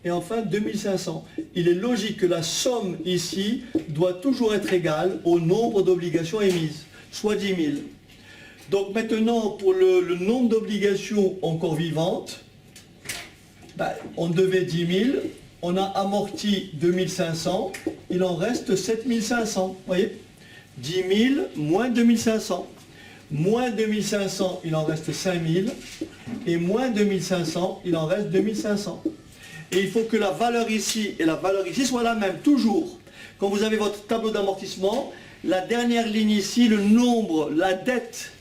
et enfin 2500. Il est logique que la somme ici doit toujours être égale au nombre d'obligations émises, soit 10 000. Donc maintenant, pour le nombre d'obligations encore vivantes, on devait 10 000, on a amorti 2500, il en reste 7500, vous voyez? 10 000 moins 2500. Moins 2500, il en reste 5000, et moins 2500, il en reste 2500. Et il faut que la valeur ici et la valeur ici soient la même, toujours. Quand vous avez votre tableau d'amortissement, la dernière ligne ici, le nombre, la dette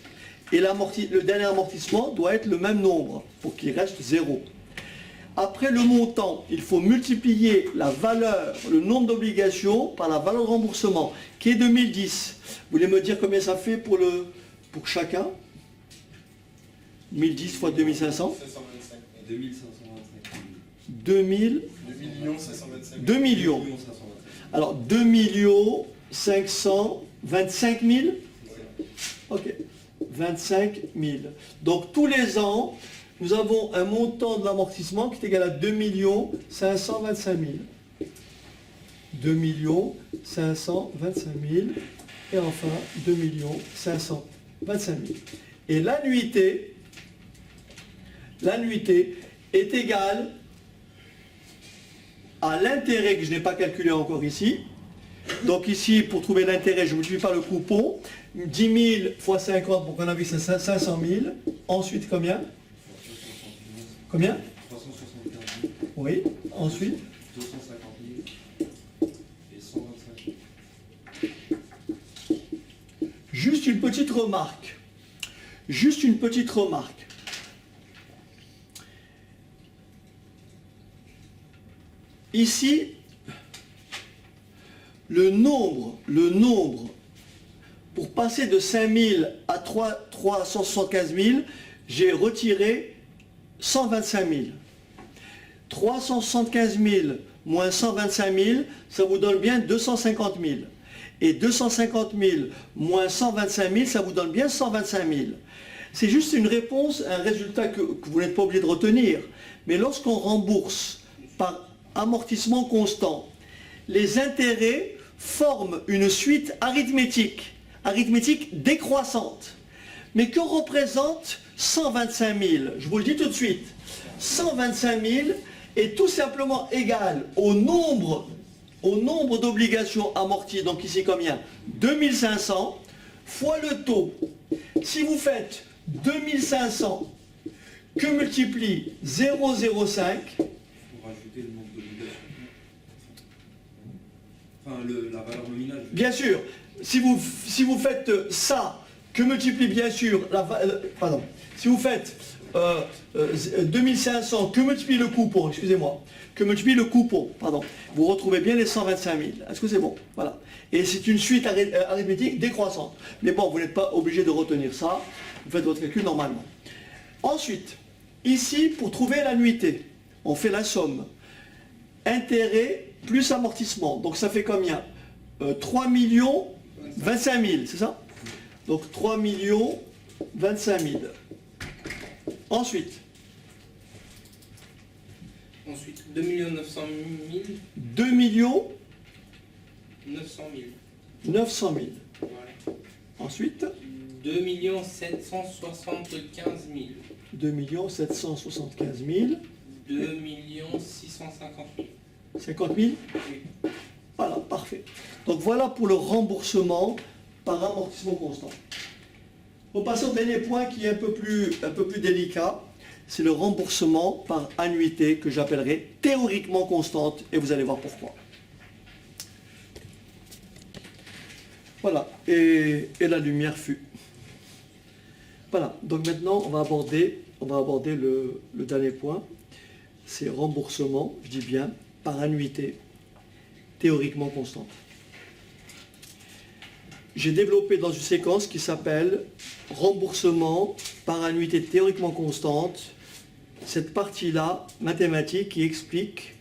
et le dernier amortissement doit être le même nombre, pour qu'il reste 0. Après le montant, il faut multiplier la valeur, le nombre d'obligations par la valeur de remboursement, qui est 2010. Vous voulez me dire combien ça fait pour chacun? 1010 fois 2500 525 2525 2000 2 millions. Alors 2 525 000. Ok, 25 000. Donc tous les ans, nous avons un montant de l'amortissement qui est égal à 2 525 000. 2 525 000. Et enfin 2 525 000. Et l'annuité est égale à l'intérêt que je n'ai pas calculé encore ici. Donc ici, pour trouver l'intérêt, je multiplie par le coupon. 10 000 fois 50 pour qu'on avait 500 000. Ensuite, combien? Combien? 375 000, Oui. Ensuite 250 000 et 125 000. Juste une petite remarque. Juste une petite remarque. Ici, le nombre, pour passer de 5000 à 375 000, j'ai retiré 125 000. 375 000 moins 125 000, ça vous donne bien 250 000. Et 250 000 moins 125 000, ça vous donne bien 125 000. C'est juste une réponse, un résultat que vous n'êtes pas obligé de retenir. Mais lorsqu'on rembourse par amortissement constant, les intérêts forment une suite arithmétique décroissante. Mais que représente 125 000? Je vous le dis tout de suite. 125 000 est tout simplement égal au nombre d'obligations amorties, donc ici combien? 2500 fois le taux. Si vous faites 2500 que multiplie 0,05, Pour rajouter le nombre d'obligations. Enfin, la valeur nominale. bien sûr, si vous faites ça, que multiplie bien sûr, si vous faites 2500, que multiplie le coupon, excusez-moi, que multiplie le coupon, vous retrouvez bien les 125 000. Est-ce que c'est bon? Voilà. Et c'est une suite arithmétique décroissante. Mais bon, vous n'êtes pas obligé de retenir ça, vous faites votre calcul normalement. Ensuite, ici, pour trouver l'annuité, on fait la somme. Intérêt plus amortissement. Donc ça fait combien? 3 25 000, c'est ça? Donc 3 25 000. Ensuite, 2 900 000. 2 900 000. 900 000. Voilà. Ensuite, 2 775 000. 2 775 000. 2 650 000. 50 000. Oui. Voilà, parfait. Donc voilà pour le remboursement par amortissement constant. On passe au dernier point qui est un peu plus délicat, c'est le remboursement par annuité que j'appellerai théoriquement constante, et vous allez voir pourquoi. Voilà, et la lumière fut. Voilà, donc maintenant on va aborder le dernier point, c'est remboursement, je dis bien, par annuité, théoriquement constante. J'ai développé dans une séquence qui s'appelle remboursement par annuité théoriquement constante, cette partie-là, mathématique, qui explique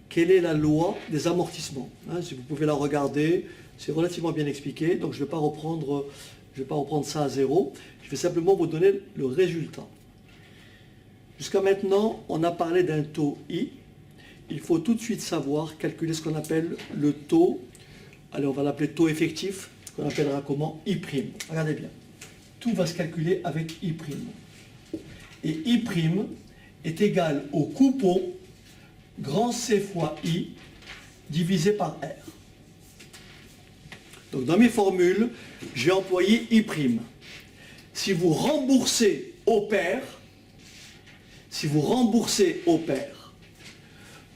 quelle est la loi des amortissements. Hein, si vous pouvez la regarder, c'est relativement bien expliqué, donc je ne vais pas reprendre ça à zéro, je vais simplement vous donner le résultat. Jusqu'à maintenant, on a parlé d'un taux I. Il faut tout de suite savoir calculer ce qu'on appelle le taux, allez, on va l'appeler taux effectif, qu'on appellera comment I'. Regardez bien, tout va se calculer avec I'. Et I' est égal au coupon grand C fois I divisé par R. Donc dans mes formules, j'ai employé I'. Si vous remboursez au pair,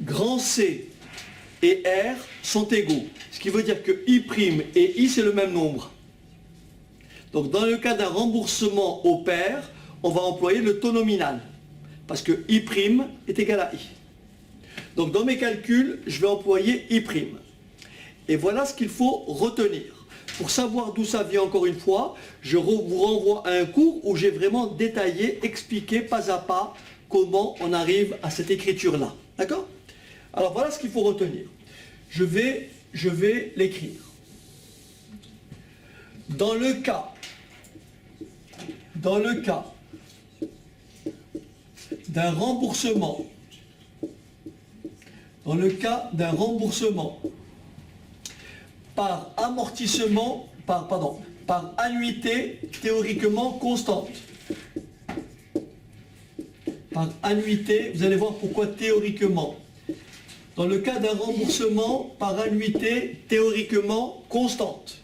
grand C et R sont égaux. Ce qui veut dire que I' et I, c'est le même nombre. Donc dans le cas d'un remboursement au pair, on va employer le taux nominal. Parce que I' est égal à I. Donc dans mes calculs, je vais employer I'. Et voilà ce qu'il faut retenir. Pour savoir d'où ça vient encore une fois, je vous renvoie à un cours où j'ai vraiment détaillé, expliqué pas à pas comment on arrive à cette écriture-là. D'accord? Alors voilà ce qu'il faut retenir. Je vais l'écrire. Dans le cas d'un remboursement, par amortissement, par annuité théoriquement constante. Par annuité, vous allez voir pourquoi théoriquement. Dans le cas d'un remboursement par annuité théoriquement constante.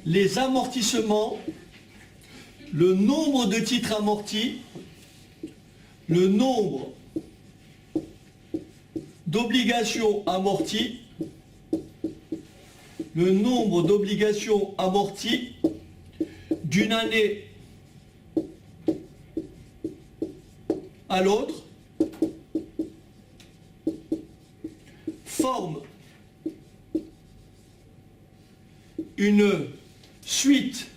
Les amortissements, le nombre de titres amortis, le nombre d'obligations amorties, d'une année à l'autre, forment une suite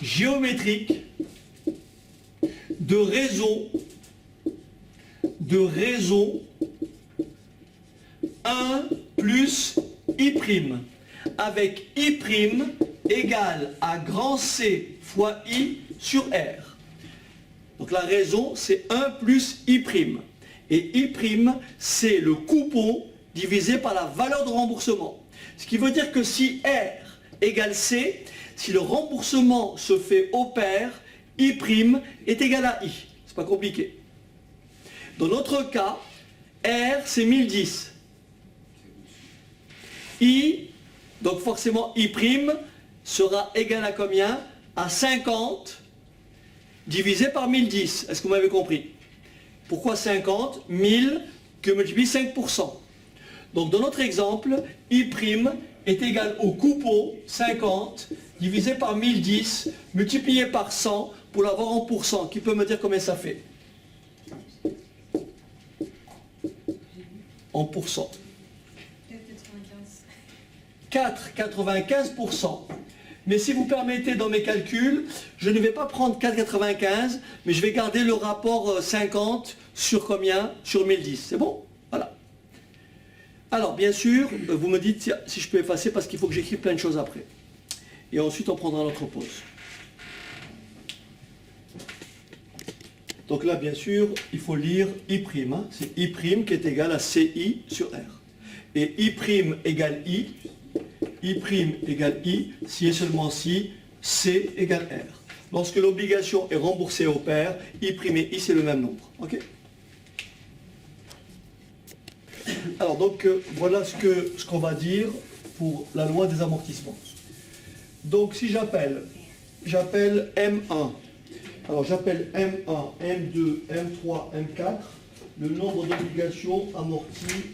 géométrique de raisons 1 plus I', avec I' égale à grand C fois I sur R. Donc la raison, c'est 1 plus I'. Et I', c'est le coupon divisé par la valeur de remboursement. Ce qui veut dire que si R égale C, si le remboursement se fait au pair, I' est égal à I. C'est pas compliqué. Dans notre cas, R, c'est 1010. I, donc forcément I' sera égal à combien? À 50 divisé par 1010. Est-ce que vous m'avez compris? Pourquoi 50? 1000 que multiplie 5%. Donc dans notre exemple, I' est égal au coupon 50 divisé par 1010 multiplié par 100 pour l'avoir en pourcent. Qui peut me dire combien ça fait? En pourcent. 4,95%. Mais si vous permettez dans mes calculs, je ne vais pas prendre 4,95, mais je vais garder le rapport 50 sur combien? Sur 1010. C'est bon? Voilà. Alors, bien sûr, vous me dites si je peux effacer parce qu'il faut que j'écrive plein de choses après. Et ensuite, on prendra notre pause. Donc là, bien sûr, il faut lire I'. Hein. C'est I' qui est égal à CI sur R. Et I' égale I. I' égale I, si et seulement si C égale R. Lorsque l'obligation est remboursée au pair, I' et I, c'est le même nombre. Ok? Alors donc voilà ce qu'on va dire pour la loi des amortissements. Donc si j'appelle M1, alors j'appelle M1, M2, M3, M4, le nombre d'obligations amorties.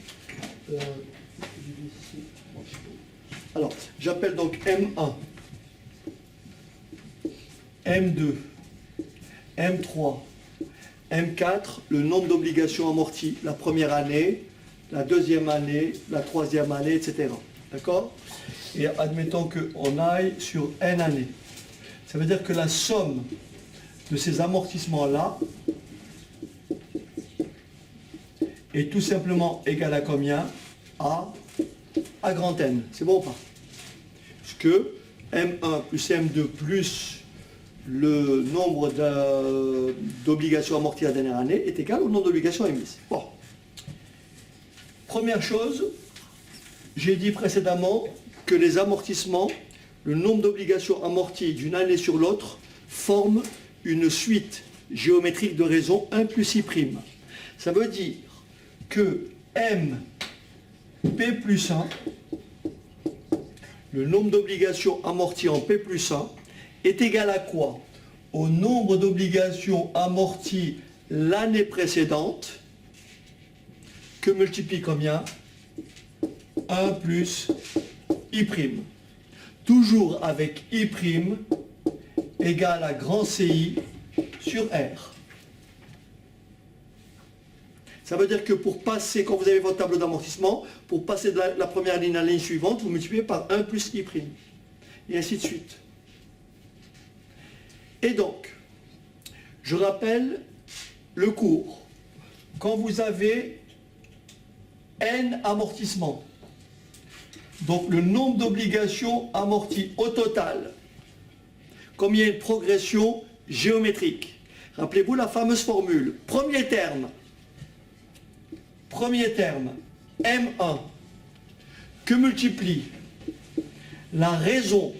Alors j'appelle donc M1, M2, M3, M4, le nombre d'obligations amorties la première année, la deuxième année, la troisième année, etc. D'accord? Et admettons qu'on aille sur N années. Ça veut dire que la somme de ces amortissements-là est tout simplement égale à combien? À grand N. C'est bon ou pas? Puisque M1 plus M2 plus le nombre d'obligations amorties la dernière année est égal au nombre d'obligations émises. Bon. Première chose, j'ai dit précédemment que les amortissements, le nombre d'obligations amorties d'une année sur l'autre, forment une suite géométrique de raisons 1 plus I'. Ça veut dire que MP plus 1, le nombre d'obligations amorties en P plus 1, est égal à quoi? Au nombre d'obligations amorties l'année précédente, que multiplie combien? 1 plus I'. Toujours avec I' égale à grand CI sur R. Ça veut dire que pour passer, quand vous avez votre tableau d'amortissement, pour passer de la première ligne à la ligne suivante, vous multipliez par 1 plus I'. Et ainsi de suite. Et donc, je rappelle le cours. Quand vous avez N amortissements, donc le nombre d'obligations amorties au total, comme il y a une progression géométrique. Rappelez-vous la fameuse formule. Premier terme, M1, que multiplie la raison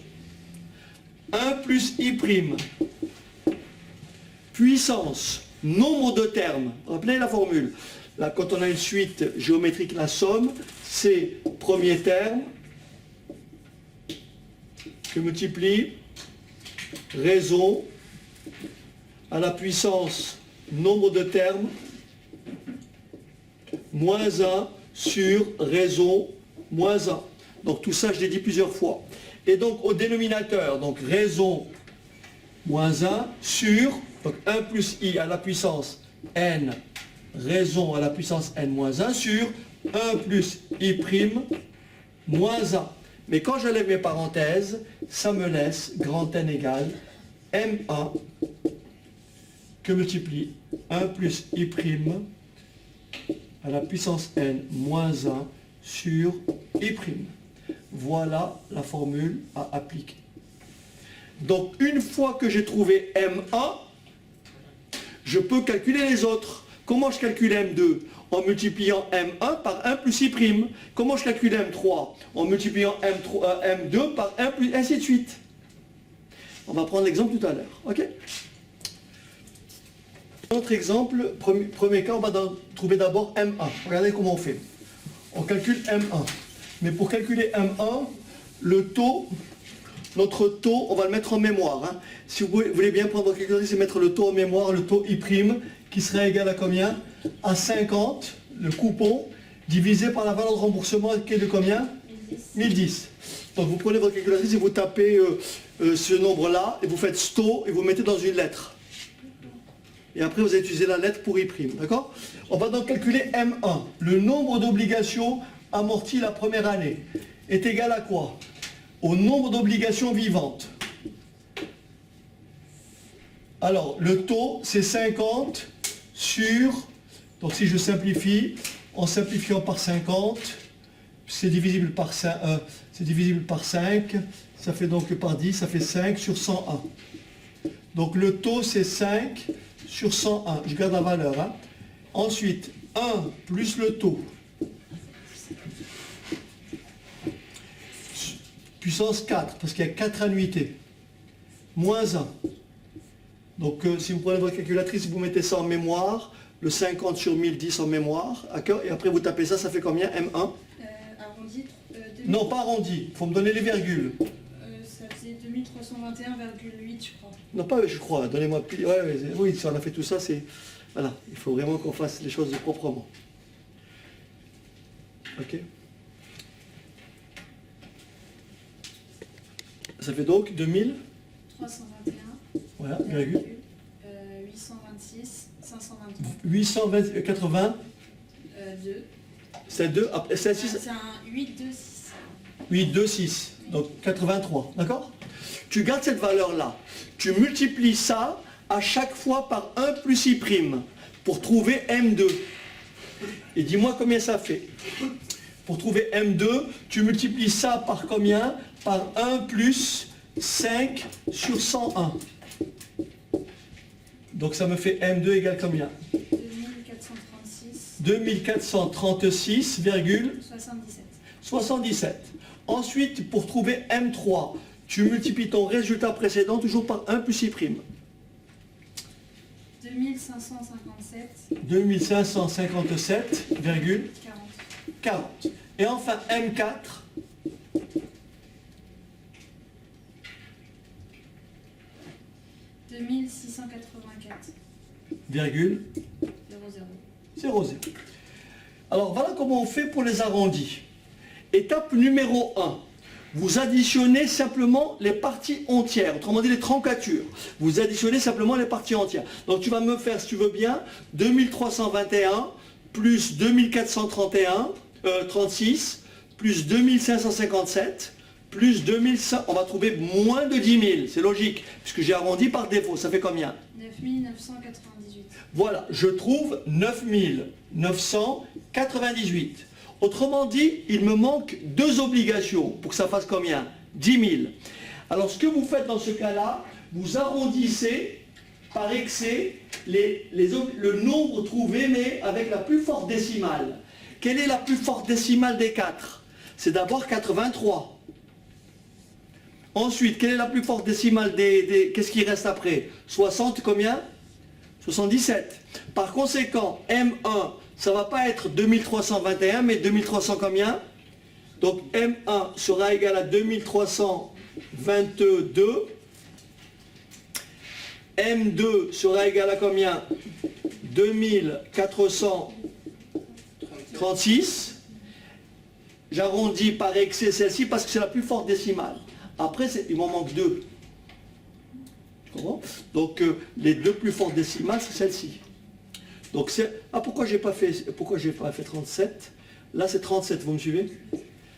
1 plus I', puissance, nombre de termes. Rappelez la formule. Là, quand on a une suite géométrique, la somme, c'est premier terme que multiplie raison à la puissance nombre de termes moins 1 sur raison moins 1. Donc tout ça, je l'ai dit plusieurs fois. Et donc au dénominateur, donc raison moins 1 sur, donc 1 plus I à la puissance N, raison à la puissance N moins 1 sur 1 plus I' moins 1. Mais quand j'enlève mes parenthèses, ça me laisse grand N égale M1 que multiplie 1 plus I' à la puissance N moins 1 sur I'. Voilà la formule à appliquer. Donc une fois que j'ai trouvé M1, je peux calculer les autres. Comment je calcule M2? En multipliant M1 par 1 plus I'. Comment je calcule M3? En multipliant M2 par 1 plus... ainsi de suite. On va prendre l'exemple tout à l'heure. Ok? Autre exemple, premier cas, on va trouver d'abord M1. Regardez comment on fait. On calcule M1. Mais pour calculer M1, le taux, notre taux, on va le mettre en mémoire. Hein. Si vous voulez bien prendre votre calculatrice et mettre le taux en mémoire, le taux I', qui serait égal à combien? À 50, le coupon, divisé par la valeur de remboursement qui est de combien? 1010. Donc vous prenez votre calculatrice et vous tapez ce nombre-là, et vous faites STO, et vous mettez dans une lettre. Et après vous allez utiliser la lettre pour I'. D'accord? On va donc calculer M1. Le nombre d'obligations amorties la première année est égal à quoi? Au nombre d'obligations vivantes. Alors, le taux, c'est 50 sur... Donc si je simplifie, en simplifiant par 50, c'est divisible par 5, ça fait donc par 10, ça fait 5 sur 101. Donc le taux, c'est 5 sur 101. Je garde la valeur. Hein. Ensuite, 1 plus le taux. Puissance 4, parce qu'il y a 4 annuités. Moins 1. Donc si vous prenez votre calculatrice, vous mettez ça en mémoire, le 50 sur 1010 en mémoire, d'accord, et après vous tapez ça, ça fait combien? M1? Arrondi. Non, pas arrondi, il faut me donner les virgules. Ça faisait 2321,8 je crois. Non, pas je crois, donnez-moi... oui, si on a fait tout ça, c'est... Voilà, il faut vraiment qu'on fasse les choses proprement. Ok. Ça fait donc 2000, 321, voilà, virgule, 826, 523. 880, 2. c'est 2, c'est 6, C'est un 8, 2, 6. 8, 2, 6, donc 83, d'accord? Tu gardes cette valeur-là, tu multiplies ça à chaque fois par 1 plus I' pour trouver M2. Et dis-moi combien ça fait. Pour trouver M2, tu multiplies ça par combien? Par 1 plus 5 sur 101. Donc ça me fait M2 égale combien? 2436. 2436,77. 77. Ensuite, pour trouver M3, tu multiplies ton résultat précédent toujours par 1 plus I'. 2557. 2557,40. 40. Et enfin M4, 2684. 00. Alors voilà comment on fait pour les arrondis. Étape numéro 1. Vous additionnez simplement les parties entières, autrement dit les troncatures. Vous additionnez simplement les parties entières. Donc tu vas me faire, si tu veux bien, 2321 plus 36 plus 2557 plus 2100. On va trouver moins de 10 000, c'est logique, puisque j'ai arrondi par défaut. Ça fait combien? 9998. Voilà, je trouve 9998. Autrement dit, il me manque 2 obligations pour que ça fasse combien? 10 000. Alors ce que vous faites dans ce cas-là, vous arrondissez par excès le nombre trouvé, mais avec la plus forte décimale. Quelle est la plus forte décimale des 4? C'est d'abord 83. Ensuite, quelle est la plus forte décimale des qu'est-ce qui reste après? 60 combien? 77. Par conséquent, M1, ça ne va pas être 2321, mais 2300 combien? Donc M1 sera égal à 2322. M2 sera égal à combien? 2436. J'arrondis par excès celle-ci parce que c'est la plus forte décimale. Après, il m'en manque 2. Donc les 2 plus fortes décimales, c'est celle-ci. Donc c'est... Ah, pourquoi j'ai pas fait 37? Là, c'est 37, vous me suivez?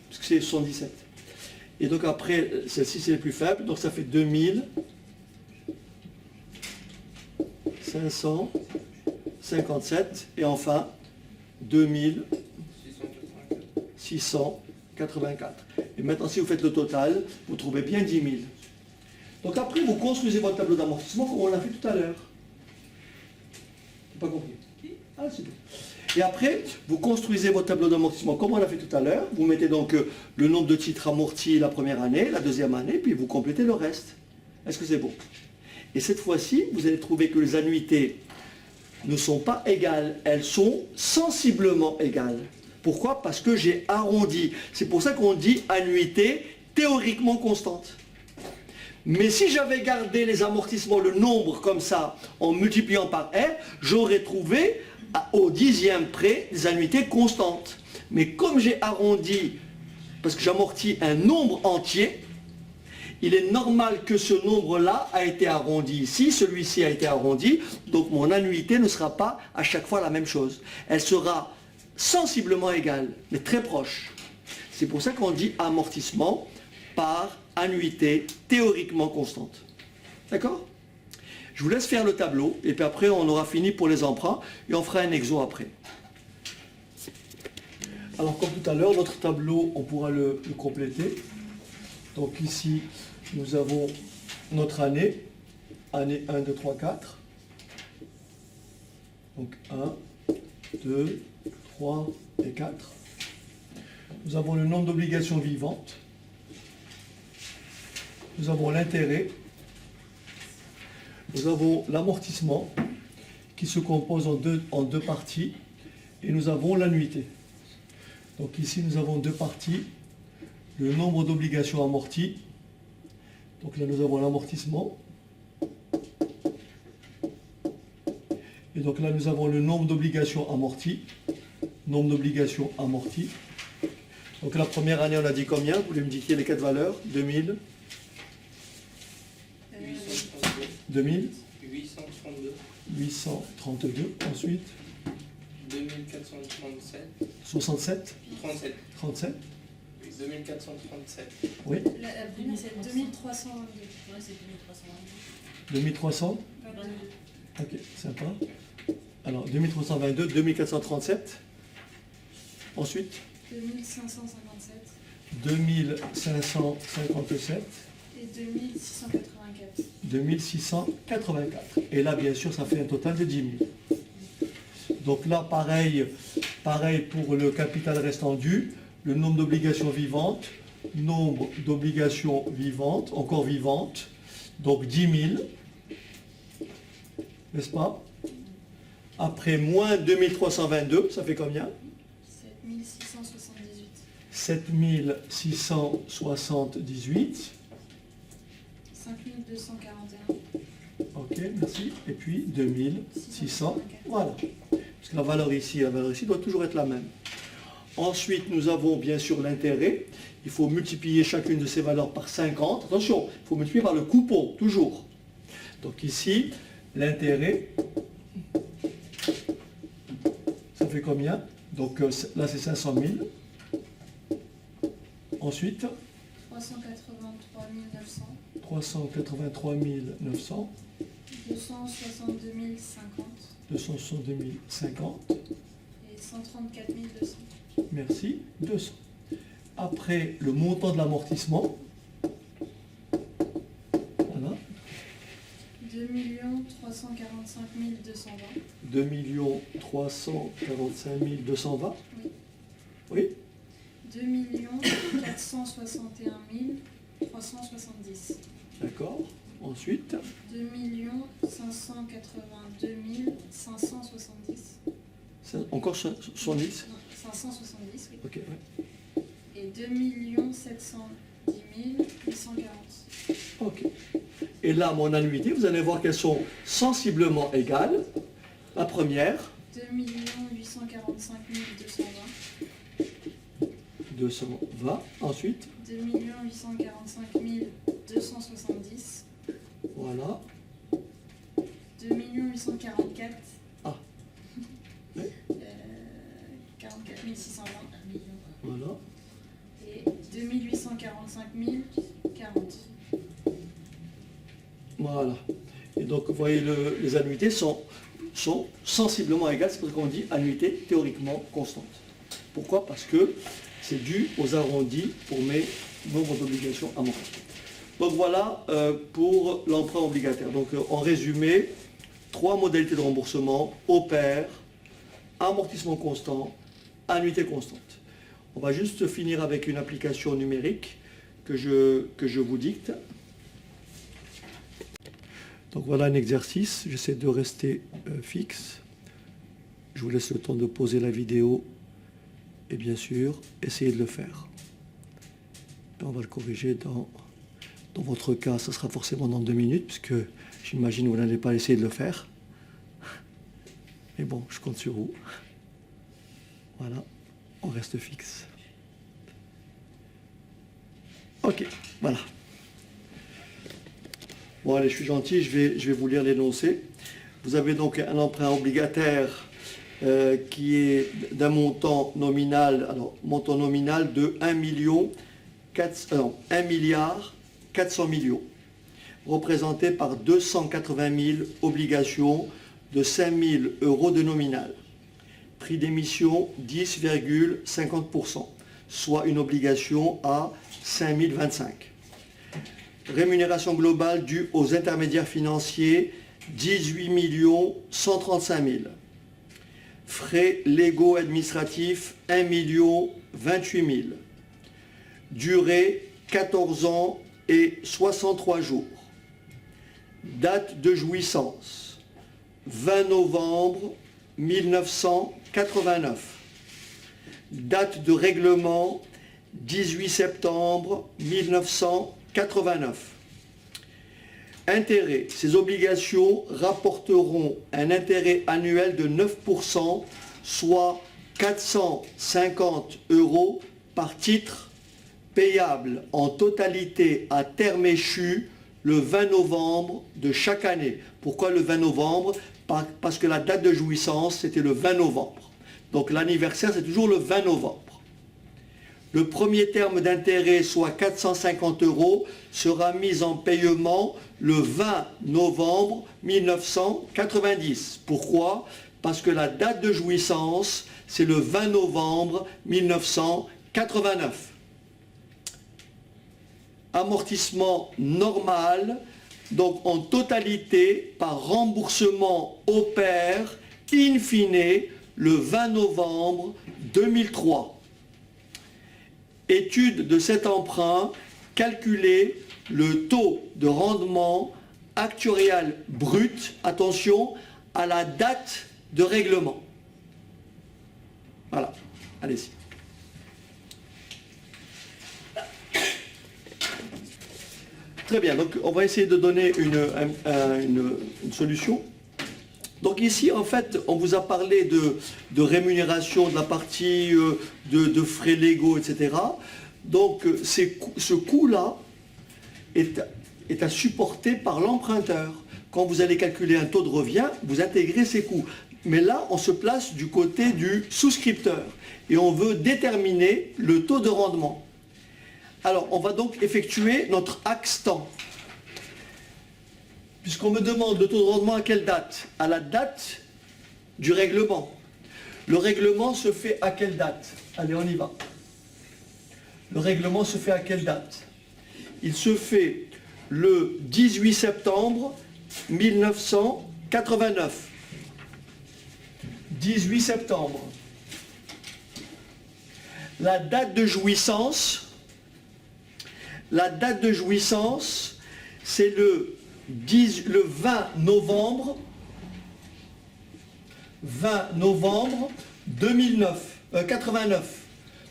Parce que c'est 77. Et donc après, celle-ci, c'est les plus faibles. Donc ça fait 2557. Et enfin, 2684. Et maintenant, si vous faites le total, vous trouvez bien 10 000. Donc après, vous construisez votre tableau d'amortissement comme on l'a fait tout à l'heure. Pas compris? Ah, c'est bon. Et après, vous construisez votre tableau d'amortissement comme on l'a fait tout à l'heure. Vous mettez donc le nombre de titres amortis la première année, la deuxième année, puis vous complétez le reste. Est-ce que c'est bon? Et cette fois-ci, vous allez trouver que les annuités ne sont pas égales, elles sont sensiblement égales. Pourquoi? Parce que j'ai arrondi. C'est pour ça qu'on dit annuité théoriquement constante. Mais si j'avais gardé les amortissements, le nombre comme ça, en multipliant par R, j'aurais trouvé au 10e près des annuités constantes. Mais comme j'ai arrondi, parce que j'amortis un nombre entier, il est normal que ce nombre-là a été arrondi ici, celui-ci a été arrondi, donc mon annuité ne sera pas à chaque fois la même chose. Elle sera sensiblement égale, mais très proche. C'est pour ça qu'on dit amortissement par annuité théoriquement constante. D'accord? Je vous laisse faire le tableau, et puis après on aura fini pour les emprunts, et on fera un exo après. Alors comme tout à l'heure, notre tableau, on pourra le compléter. Donc ici, nous avons notre année 1, 2, 3, 4. Donc 1, 2, 3 et 4. Nous avons le nombre d'obligations vivantes. Nous avons l'intérêt. nous avons l'amortissement qui se compose en deux parties et nous avons l'annuité. Donc ici nous avons deux parties, le nombre d'obligations amorties. Donc là nous avons l'amortissement. Et donc là nous avons le nombre d'obligations amorties. Nombre d'obligations amorties. Donc la première année on a dit combien? Vous voulez me dire les quatre valeurs? 2000 2000 832, 832, ensuite 2437, 67, 37, 37, 2437, oui, La première, c'est 2322. Ouais, c'est 2322. 2300, 22. ok, sympa. Alors 2322, 2437, ensuite 2557 2557, et 2684. 2684. Et là, bien sûr, ça fait un total de 10 000. Donc là, pareil pour le capital restant dû, le nombre d'obligations vivantes, nombre d'obligations vivantes, encore vivantes, donc 10 000, n'est-ce pas? Après, moins 2322, ça fait combien? 7678. 7678. 5241. Ok, merci. Et puis 2600. Voilà. Parce que la valeur ici doit toujours être la même. Ensuite, nous avons bien sûr l'intérêt. Il faut multiplier chacune de ces valeurs par 50. Attention, il faut multiplier par le coupon, toujours. Donc ici, l'intérêt, ça fait combien? Donc là, c'est 500 000. Ensuite, 383 900. 383 900. 262 050. 262 050. Et 134 200. Merci, 200. Après, le montant de l'amortissement. Voilà. 2 345 220. 2 345 220. Oui. 2 461 370. D'accord. Ensuite, 2 582 570. encore 70. Non, 570, oui. Ok, ouais. Et 2 710 840. Ok. Et là, mon annuité, vous allez voir qu'elles sont sensiblement égales. La première, 2 845 220. 220. Ensuite, 2 845 270. voilà. 2 844. Ah. Oui. 44 620. 1 million. Voilà. Et 2 845 040. Voilà. Et donc, vous voyez, les annuités sont sensiblement égales. C'est pour ça qu'on dit annuité théoriquement constante. Pourquoi? Parce que c'est dû aux arrondis pour mes nombres d'obligations amorties. Donc voilà pour l'emprunt obligataire. Donc en résumé, 3 modalités de remboursement: OPER, amortissement constant, annuité constante. On va juste finir avec une application numérique que je vous dicte. Donc voilà un exercice, j'essaie de rester fixe. Je vous laisse le temps de poser la vidéo et bien sûr, essayez de le faire. Et on va le corriger dans votre cas, ça sera forcément dans 2 minutes, puisque j'imagine que vous n'allez pas essayer de le faire. Mais bon, je compte sur vous. Voilà, on reste fixe. Ok, voilà. Bon allez, je suis gentil, je vais vous lire l'énoncé. Vous avez donc un emprunt obligataire qui est d'un montant nominal, alors montant nominal de 1 milliard 400 millions, représenté par 280 000 obligations de 5 000 euros de nominal. Prix d'émission 10,50%, soit une obligation à 5 025. Rémunération globale due aux intermédiaires financiers 18 135 000. Frais légaux administratifs 1 028 000. Durée 14 ans et 63 jours. Date de jouissance, 20 novembre 1989. Date de règlement, 18 septembre 1989. Intérêt. Ces obligations rapporteront un intérêt annuel de 9%, soit 450 € par titre, payable en totalité à terme échu le 20 novembre de chaque année. Pourquoi le 20 novembre? Parce que la date de jouissance, c'était le 20 novembre. Donc l'anniversaire, c'est toujours le 20 novembre. Le premier terme d'intérêt, soit 450 €, sera mis en paiement le 20 novembre 1990. Pourquoi? Parce que la date de jouissance, c'est le 20 novembre 1989. Amortissement normal, donc en totalité, par remboursement au pair, in fine, le 20 novembre 2003. Étude de cet emprunt, calculer le taux de rendement actuarial brut, attention, à la date de règlement. Voilà, allez-y. Très bien, donc on va essayer de donner une solution. Donc ici, en fait, on vous a parlé de rémunération de la partie, de frais légaux, etc. Donc ce coût-là est à supporter par l'emprunteur. Quand vous allez calculer un taux de revient, vous intégrez ces coûts. Mais là, on se place du côté du souscripteur et on veut déterminer le taux de rendement. Alors, on va donc effectuer notre axe temps. Puisqu'on me demande le taux de rendement à quelle date? À la date du règlement. Le règlement se fait à quelle date? Allez, on y va. Le règlement se fait à quelle date? Il se fait le 18 septembre 1989. 18 septembre. La date de jouissance, c'est le 20 novembre 89.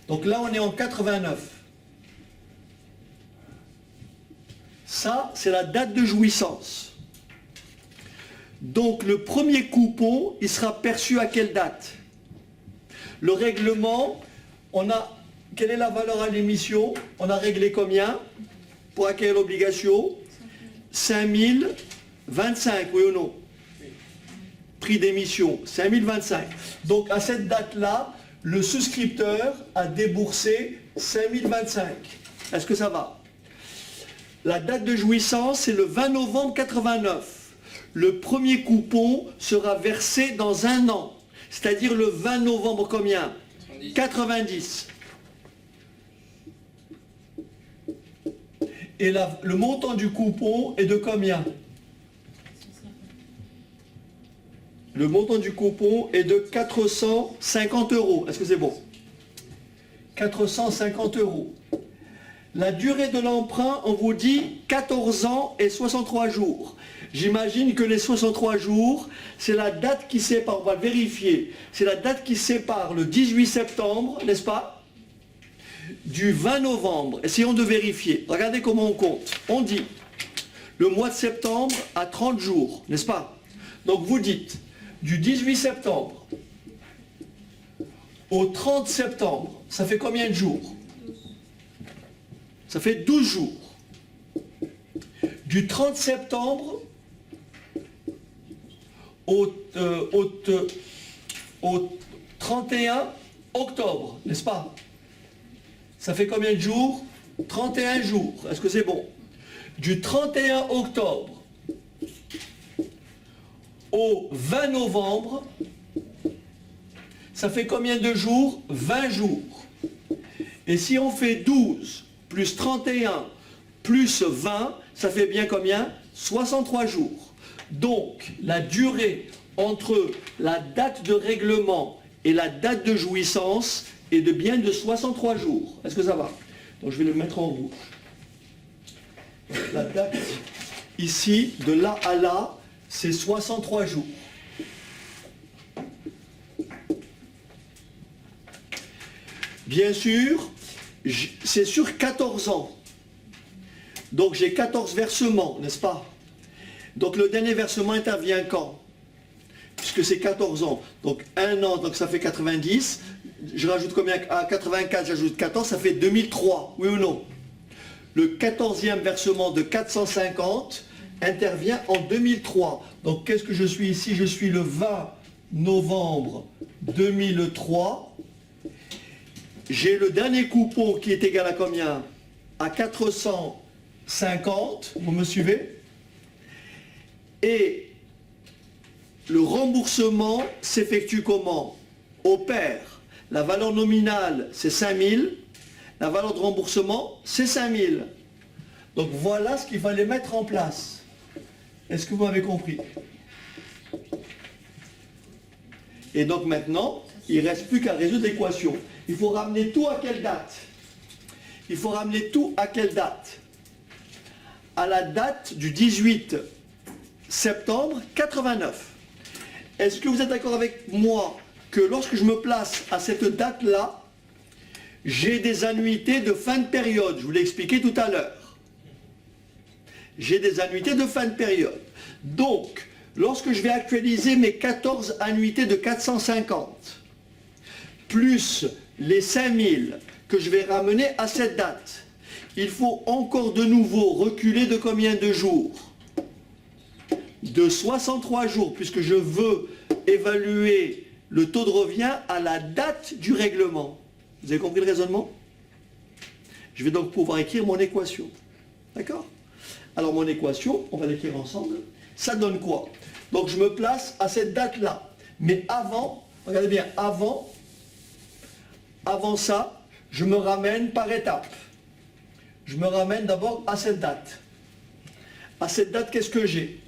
Donc là, on est en 89. Ça, c'est la date de jouissance. Donc le premier coupon, il sera perçu à quelle date? Le règlement, quelle est la valeur à l'émission? On a réglé combien pour acquérir l'obligation? 5025, oui ou non? Prix d'émission, 5025. Donc à cette date-là, le souscripteur a déboursé 5025. Est-ce que ça va? La date de jouissance, c'est le 20 novembre 89. Le premier coupon sera versé dans un an. C'est-à-dire le 20 novembre combien? 90. Et le montant du coupon est de combien? Le montant du coupon est de 450 €. Est-ce que c'est bon? 450 €. La durée de l'emprunt, on vous dit 14 ans et 63 jours. J'imagine que les 63 jours, c'est la date qui sépare, on va le vérifier, c'est la date qui sépare le 18 septembre, n'est-ce pas, du 20 novembre. Essayons de vérifier. Regardez comment on compte. On dit le mois de septembre à 30 jours, n'est-ce pas? Donc vous dites du 18 septembre au 30 septembre, ça fait combien de jours? Ça fait 12 jours. Du 30 septembre au 31 octobre, n'est-ce pas? Ça fait combien de jours? 31 jours. Est-ce que c'est bon? Du 31 octobre au 20 novembre, ça fait combien de jours? 20 jours. Et si on fait 12 plus 31 plus 20, ça fait bien combien? 63 jours. Donc, la durée entre la date de règlement et la date de jouissance est de bien de 63 jours. Est-ce que ça va? Donc, je vais le mettre en rouge. La date Ici, de là à là, c'est 63 jours. Bien sûr, c'est sur 14 ans. Donc j'ai 14 versements, n'est-ce pas? Donc le dernier versement intervient quand? Puisque c'est 14 ans. Donc 1 an, donc ça fait 90. Je rajoute combien? À 84, j'ajoute 14, ça fait 2003, oui ou non? Le 14e versement de 450 intervient en 2003. Donc qu'est-ce que je suis ici? Je suis le 20 novembre 2003. J'ai le dernier coupon qui est égal à combien? À 450, vous me suivez? Et le remboursement s'effectue comment? Au pair. La valeur nominale, c'est 5000. La valeur de remboursement, c'est 5000. Donc voilà ce qu'il fallait mettre en place. Est-ce que vous m'avez compris? Et donc maintenant, il ne reste plus qu'à résoudre l'équation. Il faut ramener tout à quelle date? Il faut ramener tout à quelle date? À la date du 18 septembre 89. Est-ce que vous êtes d'accord avec moi que lorsque je me place à cette date-là, j'ai des annuités de fin de période? Je vous l'ai expliqué tout à l'heure. J'ai des annuités de fin de période. Donc, lorsque je vais actualiser mes 14 annuités de 450, plus les 5000 que je vais ramener à cette date, il faut encore de nouveau reculer de combien de jours? De 63 jours, puisque je veux évaluer le taux de revient à la date du règlement. Vous avez compris le raisonnement? Je vais donc pouvoir écrire mon équation. D'accord? Alors mon équation, on va l'écrire ensemble. Ça donne quoi? Donc je me place à cette date-là. Mais avant, regardez bien, avant ça, je me ramène par étapes. Je me ramène d'abord à cette date. À cette date, qu'est-ce que j'ai?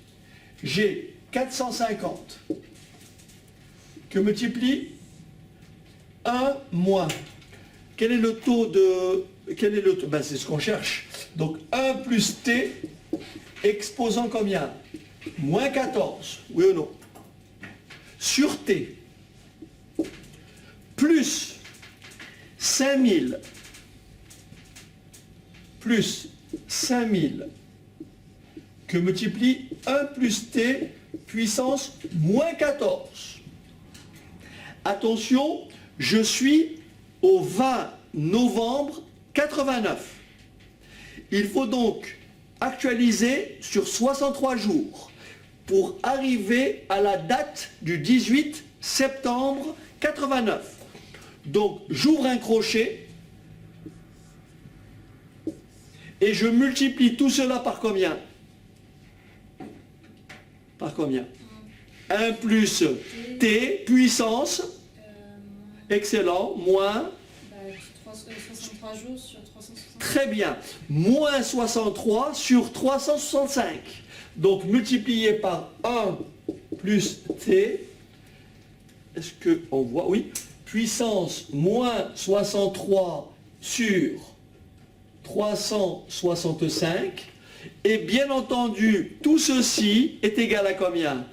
J'ai 450 que multiplie 1 moins. Quel est le taux de... Quel est le taux? Ben, c'est ce qu'on cherche. Donc 1 plus t exposant combien? Moins 14, oui ou non? Sur t. Plus 5000. Plus 5000 que multiplie 1 plus t puissance moins 14. Attention, je suis au 20 novembre 89. Il faut donc actualiser sur 63 jours pour arriver à la date du 18 septembre 89. Donc j'ouvre un crochet et je multiplie tout cela par combien? Par combien? 1 plus t puissance, excellent, moins 63 jours sur 365. Très bien. Moins 63 sur 365. Donc multiplié par 1 plus t. Est-ce qu'on voit? Oui. Puissance moins 63 sur 365. Et bien entendu, tout ceci est égal à combien?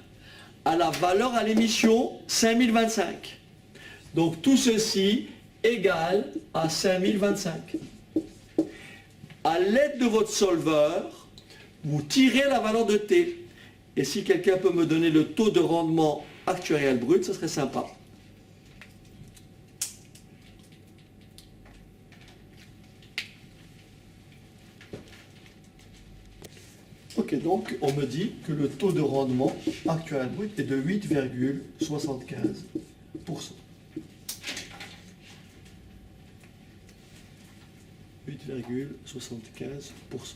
À la valeur à l'émission 5025. Donc tout ceci égale à 5025. À l'aide de votre solveur, vous tirez la valeur de t. Et si quelqu'un peut me donner le taux de rendement actuariel brut, ce serait sympa. Ok, donc on me dit que le taux de rendement actuariel brut est de 8,75%. 8,75%.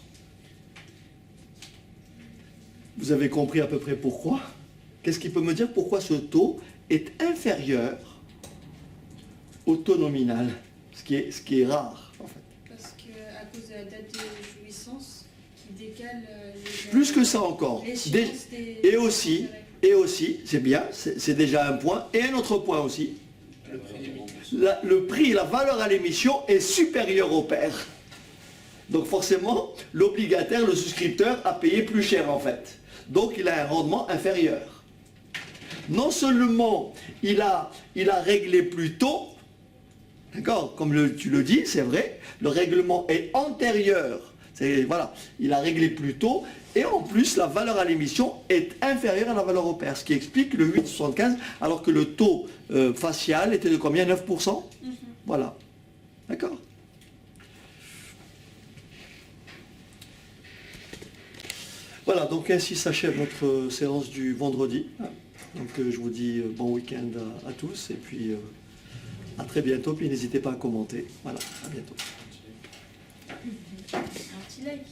Vous avez compris à peu près pourquoi? Qu'est-ce qui peut me dire pourquoi ce taux est inférieur au taux nominal, ce qui est rare en fait. Parce que à cause de la date de jouissance qui décale Plus que ça encore. Et aussi, c'est bien, c'est déjà un point. Et un autre point aussi. Le prix, la valeur à l'émission est supérieure au pair. Donc forcément, l'obligataire, le souscripteur, a payé plus cher en fait. Donc il a un rendement inférieur. Non seulement il a réglé plus tôt, d'accord, comme tu le dis, c'est vrai, le règlement est antérieur. Voilà, il a réglé plus tôt, et en plus la valeur à l'émission est inférieure à la valeur au pair, ce qui explique le 8,75, alors que le taux facial était de combien? 9%. Voilà. D'accord. Voilà, donc ainsi s'achève notre séance du vendredi. Donc je vous dis bon week-end à tous, et puis à très bientôt, puis n'hésitez pas à commenter. Voilà, à bientôt. Un petit like.